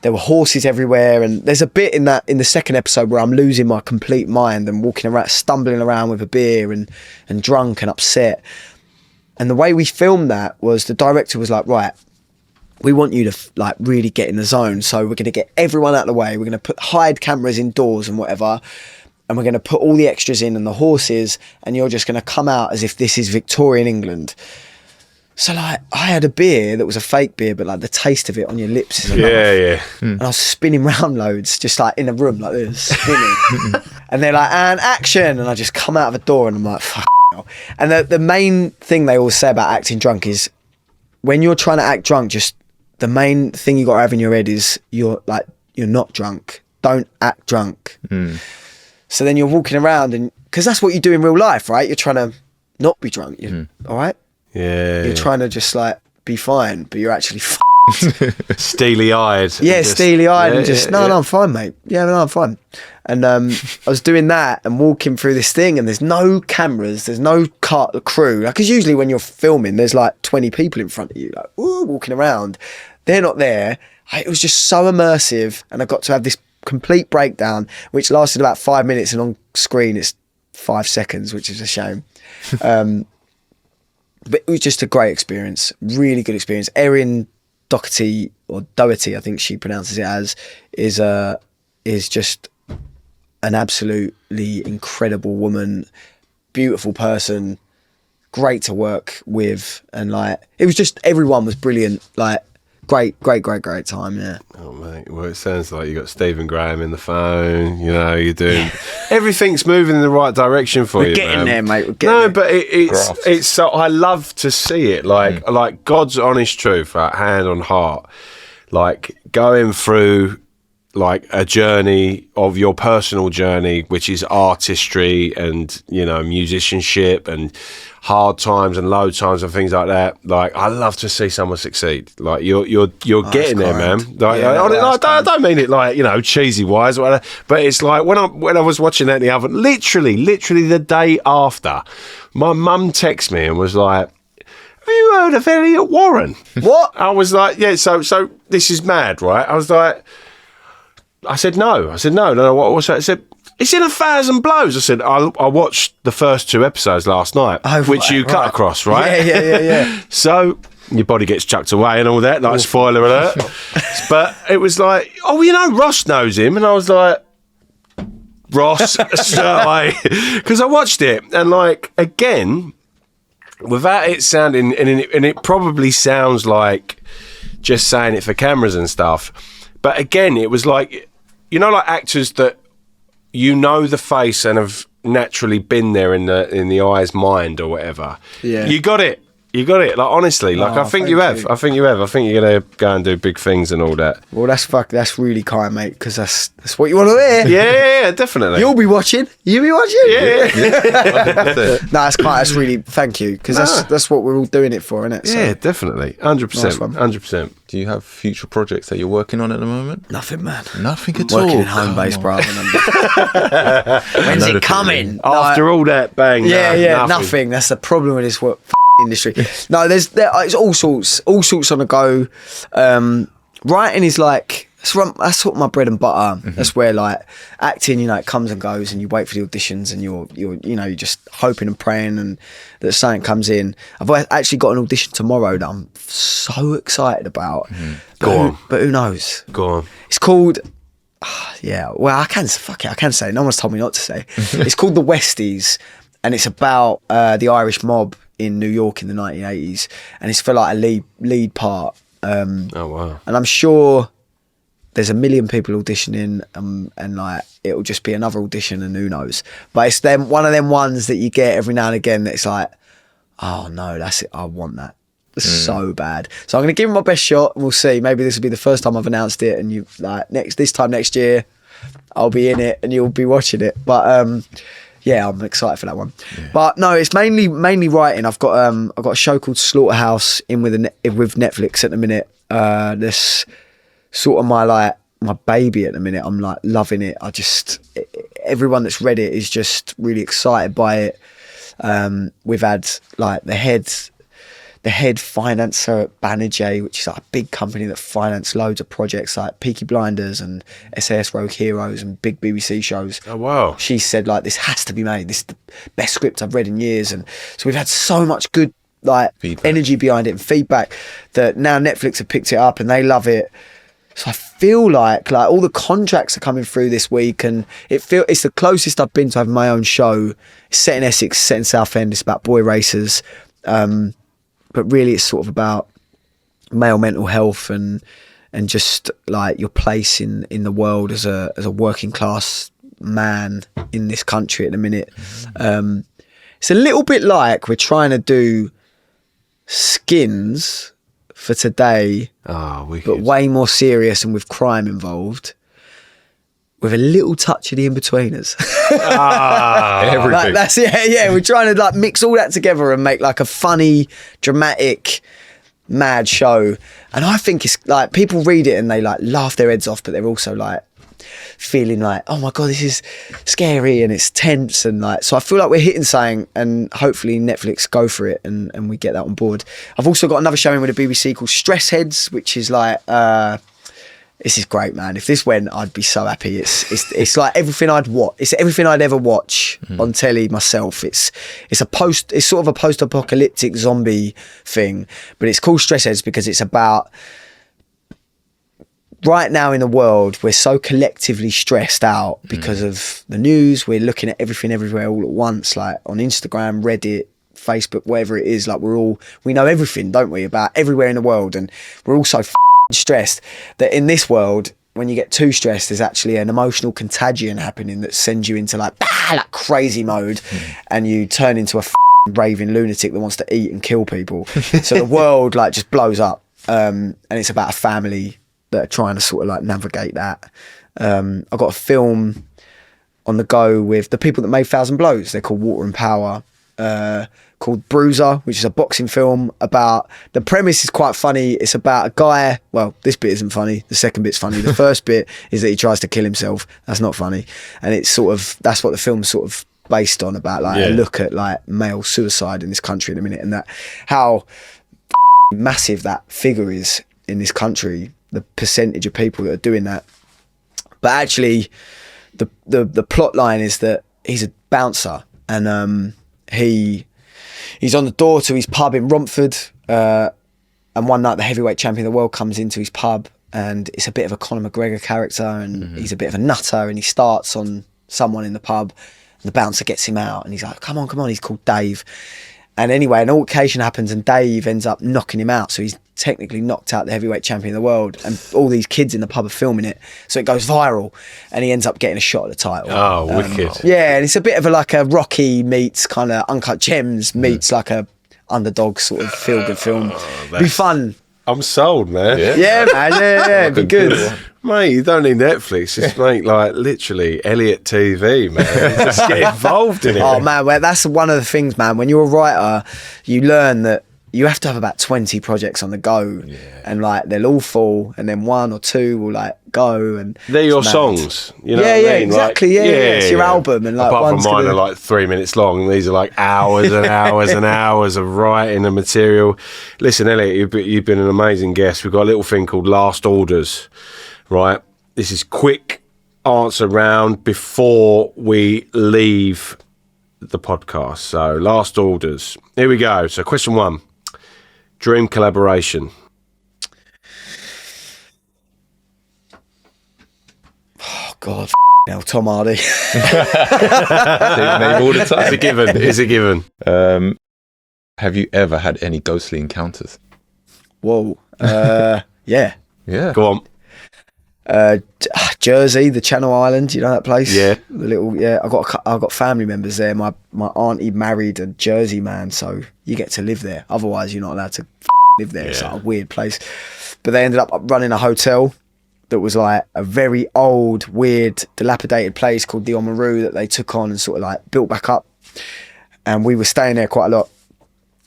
there were horses everywhere. And there's a bit in the second episode where I'm losing my complete mind and walking around, stumbling around with a beer and drunk and upset. And the way we filmed that was the director was like, right, we want you to like really get in the zone. So we're going to get everyone out of the way. We're going to hide cameras indoors and whatever. And we're going to put all the extras in and the horses. And you're just going to come out as if this is Victorian England. So like I had a beer that was a fake beer, but like the taste of it on your lips is enough. Yeah. And I was spinning round loads, just like in a room like this, spinning. And they're like, and action. And I just come out of a door and I'm like, fuck. And the main thing they always say about acting drunk is when you're trying to act drunk, just the main thing you got to have in your head is you're not drunk. Don't act drunk. So then you're walking around, and because that's what you do in real life, right? You're trying to not be drunk. All right. Yeah. You're trying to just like be fine, but you're actually steely-eyed. Yeah, steely-eyed and just, no, yeah. I'm fine, mate. Yeah, no, I'm fine. And I was doing that and walking through this thing, and there's no cameras, there's no crew. Like, because usually when you're filming, there's like 20 people in front of you, like, ooh, walking around. They're not there. It was just so immersive, and I got to have this complete breakdown, which lasted about 5 minutes, and on screen it's 5 seconds, which is a shame. But it was just a great experience, really good experience. Erin Doherty, or Doherty, I think she pronounces it as, is just an absolutely incredible woman, beautiful person, great to work with, and like it was just, everyone was brilliant. Like great time. Yeah. Oh mate, well, it sounds like you got Stephen Graham in the phone. You know, you're doing everything's moving in the right direction for you. We're getting there, mate. We're getting no, there. but it's so I love to see it. Like God's honest truth, hand on heart. Like going through like a journey of your personal journey, which is artistry and, you know, musicianship and hard times and low times and things like that. Like, I love to see someone succeed. Like you're getting there, man. Like, Yeah, I don't mean it like, you know, cheesy wise or whatever, but it's like when I was watching that the other, literally the day after, my mum texted me and was like, "Have you heard of Elliot Warren?" What? I was like, yeah, so this is mad, right? I said, no, what's that? I said, it's in 1,000 Blows. I said, I watched the first 2 episodes last night, which you cut across, right? Yeah. So your body gets chucked away and all that, like spoiler alert. But it was like, oh, you know, Ross knows him. And I was like, Ross, because I watched it. And like, again, without it sounding, and it probably sounds like just saying it for cameras and stuff. But again, it was like, you know, like actors that you know the face and have naturally been there in the eye's mind or whatever. Yeah, you got it. Like honestly, like I think you have. I think you're gonna go and do big things and all that. Well, that's really kind, mate, because that's what you want to hear. Yeah, definitely. You'll be watching. You be watching. Yeah. No, that's really, thank you, because that's what we're all doing it for, isn't it? Yeah, definitely, 100%, Nice one. 100%. Do you have future projects that you're working on at the moment? Nothing, man. Nothing at all. Working in home base, brother. When's it coming? After all that bang. Nothing. That's the problem with this industry. No, it's all sorts on the go. Writing is like, that's sort of my bread and butter. Mm-hmm. That's where like acting, you know, it comes and goes, and you wait for the auditions, and you're just hoping and praying and that something comes in. I've actually got an audition tomorrow that I'm so excited about. Mm-hmm. But who knows? Go on. It's called. Well, I can say it. No one's told me not to say. It's called The Westies, and it's about the Irish mob in New York in the 1980s, and it's for like a lead part. Oh wow! And I'm sure there's 1 million people auditioning, and like it'll just be another audition, and who knows. But it's one of them ones that you get every now and again that it's like, oh no, that's it. I want that so bad. So I'm going to give it my best shot, and we'll see. Maybe this will be the first time I've announced it, and you like this time next year, I'll be in it, and you'll be watching it. But yeah, I'm excited for that one. Yeah. But no, it's mainly writing. I've got a show called Slaughterhouse in with Netflix at the minute. This sort of my baby at the minute. I'm like loving it. Everyone that's read it is just really excited by it. We've had like the head financer at Banijay, which is like a big company that finance loads of projects like Peaky Blinders and SAS Rogue Heroes and big BBC shows. Oh wow. She said like, this has to be made. This is the best script I've read in years. And so we've had so much good like energy behind it and feedback that now Netflix have picked it up and they love it. So I feel like all the contracts are coming through this week, and it's the closest I've been to having my own show. It's set in Essex, set in Southend. It's about boy racers. But really it's sort of about male mental health and just like your place in the world as a working class man in this country at the minute. It's a little bit like we're trying to do Skins for today, but way more serious and with crime involved, with a little touch of the In-Betweeners. Everything. That's it. Yeah, we're trying to like mix all that together and make like a funny, dramatic, mad show, and I think it's like people read it and they like laugh their heads off, but they're also like feeling like, oh my god, this is scary and it's tense, and like, so I feel like we're hitting something, and hopefully Netflix go for it and we get that on board. I've also got another showing with the BBC called Stress Heads, which is like this is great, man. If this went, I'd be so happy. It's like everything I'd watch. It's everything I'd ever watch on telly myself. It's sort of a post-apocalyptic zombie thing, but it's called Stress Heads because it's about right now in the world, we're so collectively stressed out because of the news. We're looking at everything everywhere all at once, like on Instagram, Reddit, Facebook, whatever it is. Like we know everything, don't we, about everywhere in the world, and we're all so stressed that in this world, when you get too stressed, there's actually an emotional contagion happening that sends you into like crazy mode, and you turn into a raving lunatic that wants to eat and kill people. So the world like just blows up, and it's about a family that are trying to sort of like navigate that. I've got a film on the go with the people that made Thousand Blows. They're called Water and Power, called Bruiser, which is a boxing film about, the premise is quite funny. It's about a guy, well, this bit isn't funny, the second bit's funny. The first bit is that he tries to kill himself. That's not funny. And it's sort of, that's what the film's sort of based on, about like a look at like male suicide in this country in a minute, and that how massive that figure is in this country, the percentage of people that are doing that. But actually the plot line is that he's a bouncer, and he's on the door to his pub in Romford, and one night the heavyweight champion of the world comes into his pub, and it's a bit of a Conor McGregor character, and he's a bit of a nutter, and he starts on someone in the pub, and the bouncer gets him out, and he's like, come on, he's called Dave. And anyway, an altercation happens, and Dave ends up knocking him out, so he's technically knocked out the heavyweight champion of the world, and all these kids in the pub are filming it, so it goes viral, and he ends up getting a shot at the title. Oh, wicked. Yeah, and it's a bit of like a Rocky meets kind of Uncut Gems meets like a underdog sort of feel-good film. Be fun. I'm sold, man. Yeah, man, yeah, it'd be good. Mate, you don't need Netflix. Just make like literally Elliot TV, man. Just get involved in it. Oh man, well, that's one of the things, man. When you're a writer, you learn that you have to have about 20 projects on the go, and like they'll all fall, and then one or two will like go, and they're your songs. You know what I mean? Exactly. Like, It's your album, and like apart from mine are like 3 minutes long. These are like hours and hours and hours of writing and material. Listen, Elliot, you've been an amazing guest. We've got a little thing called Last Orders. Right, this is quick answer round before we leave the podcast. So, last orders. Here we go. So, question 1: dream collaboration. Oh God, hell, Tom Hardy. Name all the time. It's a given. It's a given. Have you ever had any ghostly encounters? Whoa. Yeah. Go on. Jersey, the Channel Island, you know that place? Yeah. The little, I've got family members there. My auntie married a Jersey man, so you get to live there. Otherwise, you're not allowed to live there. It's like a weird place. But they ended up running a hotel that was like a very old, weird, dilapidated place called the Oamaru that they took on and sort of like built back up. And we were staying there quite a lot.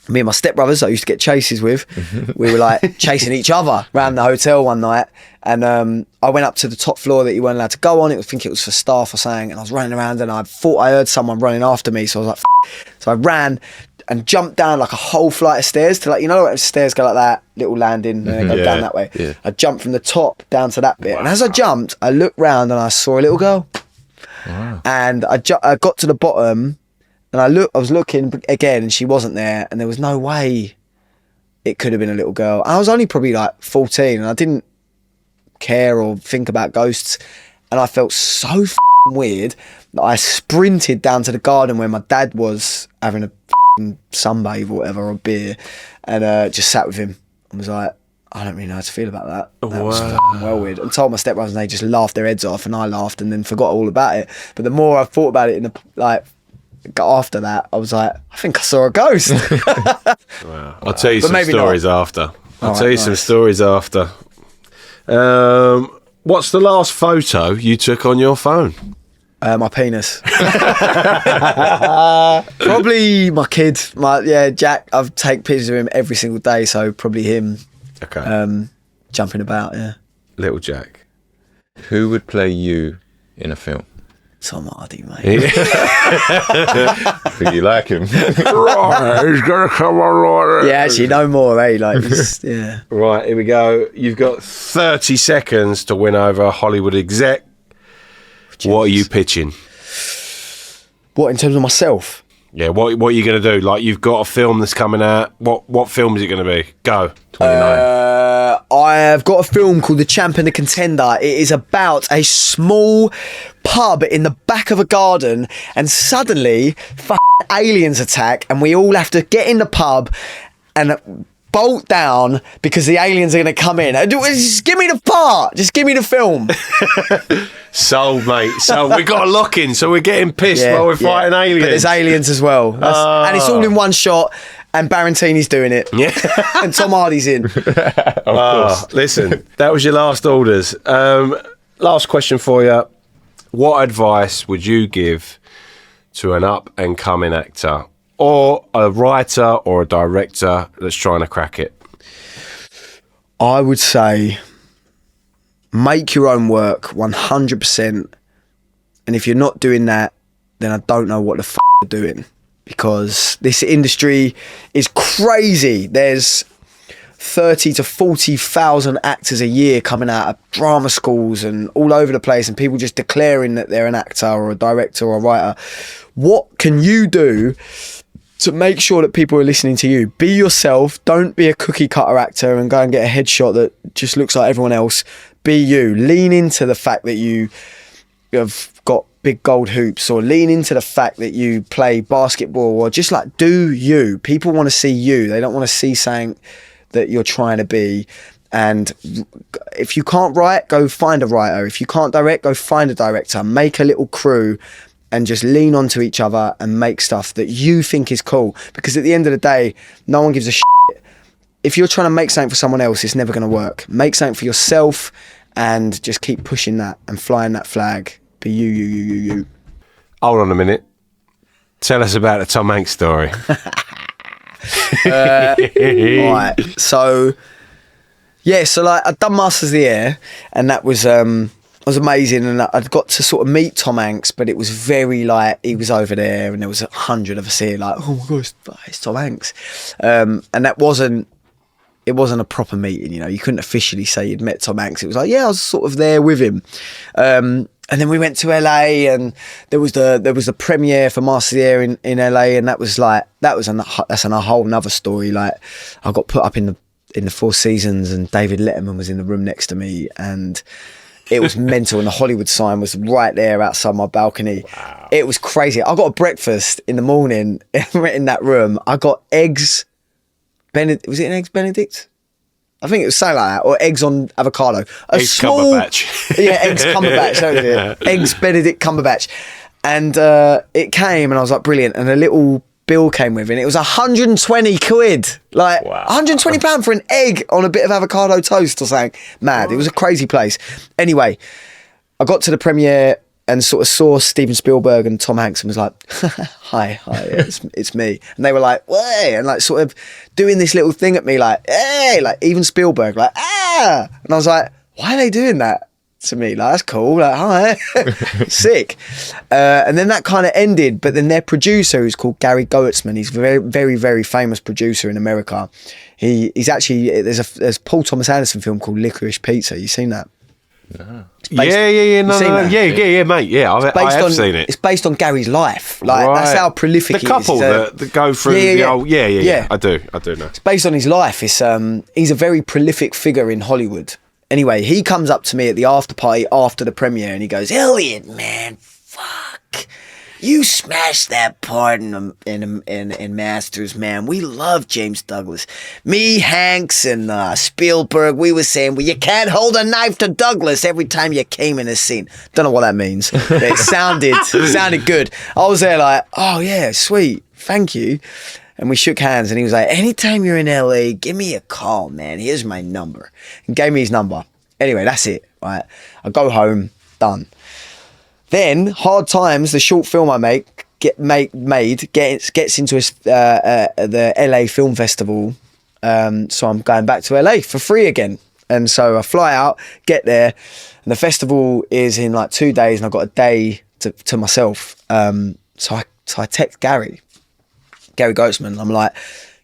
Me and my stepbrothers I used to get chases with, we were like chasing each other around the hotel one night, and I went up to the top floor that you weren't allowed to go on. I think it was for staff or something, and I was running around, and I thought I heard someone running after me, so I was like, so I ran and jumped down like a whole flight of stairs to, like, you know, like stairs go like that, little landing, and then go down that way. I jumped from the top down to that bit, and as I jumped, I looked round and I saw a little girl, and I got to the bottom. And I was looking again, and she wasn't there, and there was no way it could have been a little girl. I was only probably like 14, and I didn't care or think about ghosts, and I felt so weird that I sprinted down to the garden where my dad was having a sunbathe or whatever, or beer, and just sat with him and was like, I don't really know how to feel about that. That was well weird. And told my stepbrothers, and they just laughed their heads off, and I laughed and then forgot all about it. But the more I thought about it, after that, I was like, I think I saw a ghost. Wow. I'll tell you some stories after. I'll tell you some stories after. What's the last photo you took on your phone? My penis. Probably my kid. Jack. I've take pictures of him every single day, so probably him. Okay. Jumping about, yeah. Little Jack. Who would play you in a film? Tom Hardy, mate. Do you like him? Right, he's gonna come on. Yeah, actually, no more, eh? Like, yeah. Right, here we go. You've got 30 seconds to win over a Hollywood exec. What are you pitching? What, in terms of myself? Yeah, what are you going to do? Like, you've got a film that's coming out. What film is it going to be? Go. 29. I have got a film called The Champion Contender. It is about a small pub in the back of a garden, and suddenly aliens attack, and we all have to get in the pub and bolt down because the aliens are going to come in. Just give me the part. Just give me the film. Sold, mate. So we got a lock in, so we're getting pissed while we're fighting aliens. But there's aliens as well. And it's all in one shot, and Barantini's doing it. Yeah. And Tom Hardy's in. Of course. Listen, that was your last orders. Last question for you. What advice would you give to an up-and-coming actor or a writer or a director that's trying to crack it? I would say make your own work 100%. And if you're not doing that, then I don't know what the you're doing, because this industry is crazy. There's 30 to 40,000 actors a year coming out of drama schools and all over the place, and people just declaring that they're an actor or a director or a writer. What can you do to make sure that people are listening to you? Be yourself. Don't be a cookie cutter actor and go and get a headshot that just looks like everyone else. Be you. Lean into the fact that you have got big gold hoops, or lean into the fact that you play basketball, or just like do you. People want to see you. They don't want to see something that you're trying to be. And if you can't write, go find a writer. If you can't direct, go find a director. Make a little crew and just lean onto each other and make stuff that you think is cool. Because at the end of the day, no one gives a shit. If you're trying to make something for someone else, it's never going to work. Make something for yourself and just keep pushing that and flying that flag. Be you. Hold on a minute. Tell us about the Tom Hanks story. Right. So like I'd done Masters of the Air, and that was amazing, and I'd got to sort of meet Tom Hanks, but it was very like he was over there and there was 100 of us here like, oh my gosh, it's Tom Hanks, and it wasn't a proper meeting, you know. You couldn't officially say you'd met Tom Hanks. It was like, yeah, I was sort of there with him. And then we went to LA, and there was the premiere for Masters of the Air in LA, and that's a whole nother story. Like, I got put up in the Four Seasons, and David Letterman was in the room next to me, and it was mental. And the Hollywood sign was right there outside my balcony. Wow. It was crazy. I got a breakfast in the morning in that room. I got eggs Benedict. Was it an eggs Benedict? I think it was something like that, or eggs on avocado. Eggs Cumberbatch. Yeah, eggs Cumberbatch. That was it. Eggs Benedict Cumberbatch. And it came, and I was like, brilliant. And a little bill came with it, and it was 120 quid. Like, wow. 120 pound for an egg on a bit of avocado toast or something. Mad. It was a crazy place. Anyway, I got to the premiere and sort of saw Steven Spielberg and Tom Hanks and was like, hi, it's me. And they were like, way, and like sort of doing this little thing at me like, hey, like even Spielberg, like, ah. And I was like, why are they doing that to me? Like, that's cool, like, hi, sick. And then that kind of ended, but then their producer, who's called Gary Goetzman, he's a very, very, very famous producer in America. He's actually, there's Paul Thomas Anderson film called Licorice Pizza. You seen that? No. Yeah, mate. Yeah, I have seen it. It's based on Gary's life. Like, right. That's how prolific the couple he is. that go through the old. Yeah. I do know. It's based on his life. It's he's a very prolific figure in Hollywood. Anyway, he comes up to me at the after party after the premiere, and he goes, "Elliot, man, fuck. You smashed that part in Masters, man. We love James Douglas. Me, Hanks, and Spielberg, we were saying, well, you can't hold a knife to Douglas every time you came in a scene." Don't know what that means. But it sounded good. I was there like, oh, yeah, sweet. Thank you. And we shook hands, and he was like, anytime you're in LA, give me a call, man. Here's my number. And gave me his number. Anyway, that's it. Right? I go home, done. Then Hard Times, the short film I make, gets into the LA Film Festival. So I'm going back to LA for free again. And so I fly out, get there, and the festival is in like 2 days, and I've got a day to myself. So I text Gary Goatsman. I'm like,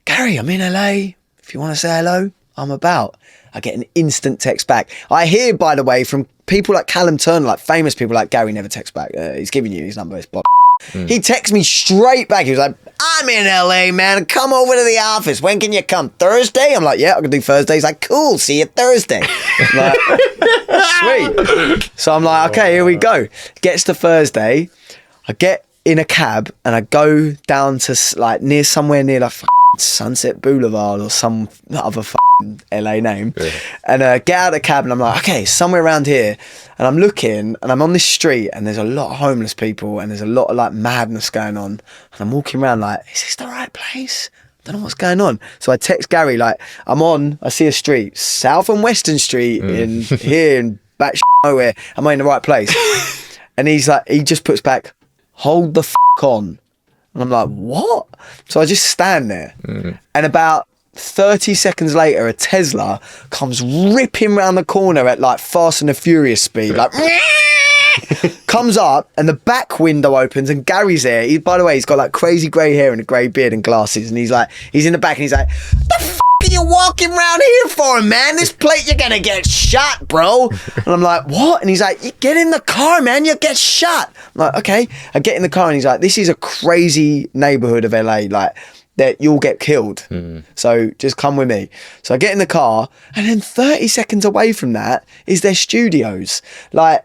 Gary, I'm in LA. If you want to say hello, I'm about. I get an instant text back. I hear, by the way, from people like Callum Turner, like famous people like Gary never texts back. He's giving you his number. It's Bob. He texts me straight back. He was like, I'm in LA, man. Come over to the office. When can you come? Thursday? I'm like, yeah, I can do Thursday. He's like, cool. See you Thursday. I'm like, sweet. So I'm like, okay, here we go. Gets to Thursday. I get in a cab and I go down to like somewhere near like Sunset Boulevard or some other LA name, and get out of the cab and I'm like, okay, somewhere around here. And I'm looking and I'm on this street and there's a lot of homeless people and there's a lot of like madness going on, and I'm walking around like, is this the right place? I don't know what's going on. So I text Gary, like, I see a street, South and Western Street in here in back nowhere. Am I in the right place? And he's like, he just puts back, hold the on. And I'm like, what? So I just stand there. And about 30 seconds later, a Tesla comes ripping round the corner at like Fast and the Furious speed, like comes up, and the back window opens and Gary's there. By the way, he's got like crazy grey hair and a grey beard and glasses, and he's in the back and he's like, the f*** are you walking around here for, man? This plate, you're gonna get shot, bro. And I'm like, what? And he's like, you get in the car, man, you'll get shot. I'm like, okay. I get in the car and he's like, this is a crazy neighborhood of LA, like that you'll get killed. So just come with me. So I get in the car, and then 30 seconds away from that is their studios. Like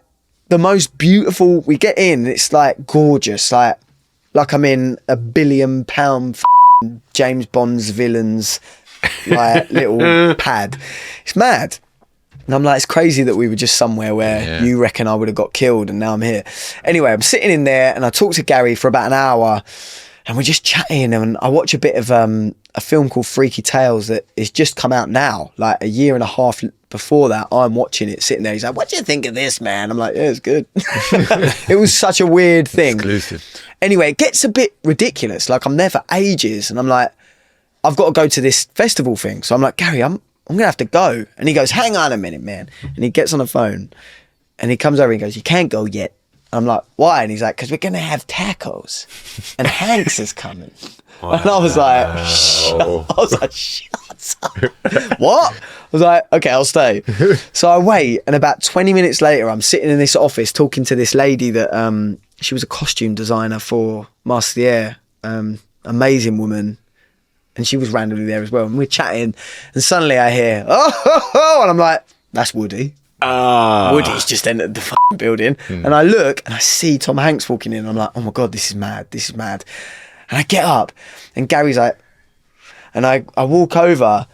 the most beautiful, we get in, it's like gorgeous. Like I'm in £1 billion James Bond's villains, like little pad. It's mad. And I'm like, it's crazy that we were just somewhere where you reckon I would have got killed, and now I'm here. Anyway, I'm sitting in there and I talk to Gary for about an hour, and we're just chatting, and I watch a bit of a film called Freaky Tales that is just come out now, like a year and a half before that. I'm watching it, sitting there. He's like, what do you think of this, man? I'm like, yeah, it's good. It was such a weird thing. Exclusive. Anyway, it gets a bit ridiculous. Like, I'm there for ages, and I'm like, I've got to go to this festival thing. So I'm like, Gary, I'm going to have to go. And he goes, hang on a minute, man. And he gets on the phone and he comes over and he goes, you can't go yet. I'm like, why? And he's like, because we're going to have tacos and Hanks is coming. Wow. And I was like, shut up. What? I was like, okay, I'll stay. So I wait, and about 20 minutes later, I'm sitting in this office talking to this lady that she was a costume designer for Master of the Air. Amazing woman. And she was randomly there as well. And we're chatting, and suddenly I hear, oh, and I'm like, that's Woody. Woody's just entered the fucking building. And I look and I see Tom Hanks walking in. I'm like, oh my God, this is mad. And I get up and Gary's like, and I walk over,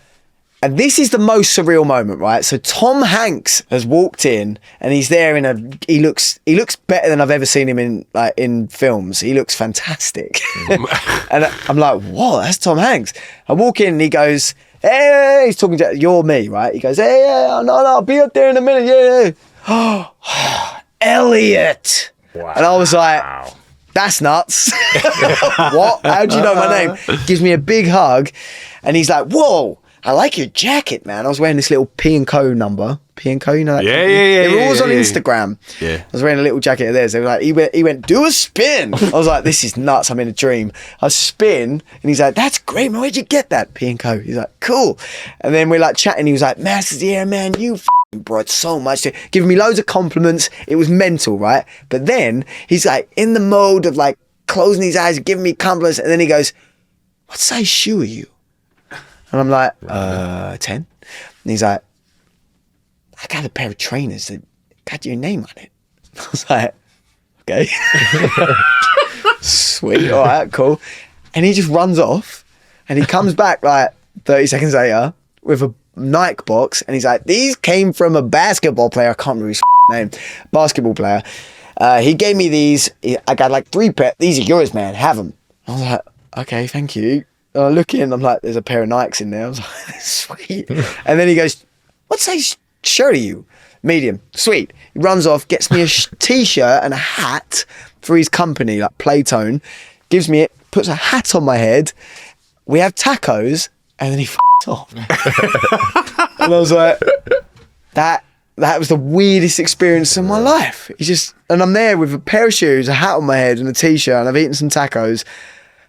and this is the most surreal moment, right? So Tom Hanks has walked in, and he's there he looks better than I've ever seen him in films. He looks fantastic. And I'm like, whoa, that's Tom Hanks. I walk in and he goes, hey, he's talking to, you're me, right? He goes, hey, no, I'll be up there in a minute. Yeah. Elliot. Wow. And I was like, that's nuts. What? How'd you know my name? Gives me a big hug. And he's like, whoa, I like your jacket, man. I was wearing this little P&Co number. P&Co, you know that? Yeah. They were always on Instagram. Yeah. I was wearing a little jacket of theirs. They were like, he went, do a spin. I was like, this is nuts. I'm in a dream. I spin, and he's like, that's great, man. Where'd you get that? P&Co. He's like, cool. And then we're like chatting. He was like, Masters of the Air, man, you brought so much to, giving me loads of compliments. It was mental, right? But then he's like in the mode of like closing his eyes, giving me compliments, and then he goes, what size shoe are you? And I'm like, 10. And he's like, I got a pair of trainers that got your name on it. I was like, okay. Sweet, all right, cool. And he just runs off, and he comes back like 30 seconds later with a Nike box, and he's like, these came from a basketball player. I can't remember his name. Basketball player. He gave me these. I got like 3 pairs. These are yours, man. Have them. I was like, okay, thank you. And I look in, I'm like, there's a pair of Nikes in there. I was like, sweet. And then he goes, what size shirt are you? medium, sweet. He runs off, gets me a t-shirt and a hat for his company, like Playtone, gives me it, puts a hat on my head. We have tacos, and then he f***s off. And I was like, that was the weirdest experience of my life. And I'm there with a pair of shoes, a hat on my head, and a t-shirt, and I've eaten some tacos.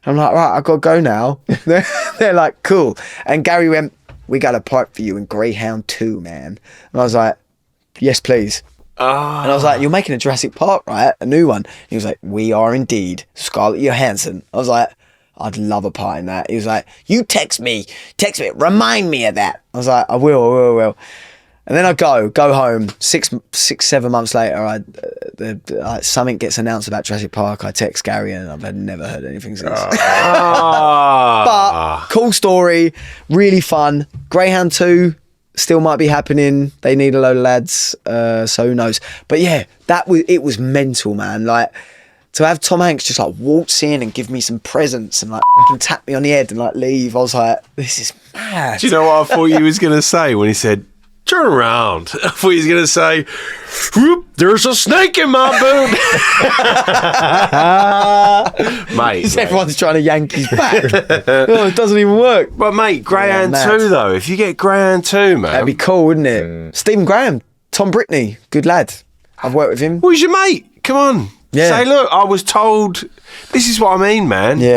I'm like, right, I've got to go now. They're like, cool. And Gary went, we got a part for you in Greyhound 2, man. And I was like, yes, please. And I was like, you're making a Jurassic Park, right? A new one. He was like, we are indeed. Scarlett Johansson. I was like, I'd love a part in that. He was like, you text me, remind me of that. I was like, I will. And then I go home. 7 months later, something gets announced about Jurassic Park. I text Gary, and I've never heard anything since. But cool story, really fun. Greyhound 2 still might be happening. They need a load of lads, so who knows? But yeah, it was mental, man. Like, to have Tom Hanks just like waltz in and give me some presents and like tap me on the head and like leave, I was like, this is mad. Do you know what I thought you was going to say when he said, turn around? I thought he was going to say, whoop, there's a snake in my boot. Mate. Everyone's trying to yank his back. It doesn't even work. But mate, Greyhound 2 though, if you get Greyhound 2, man. That'd be cool, wouldn't it? Stephen Graham, Tom Brittany, good lad. I've worked with him. Who's your mate? Come on. Yeah. Say, look, I was told, this is what I mean, man. Yeah.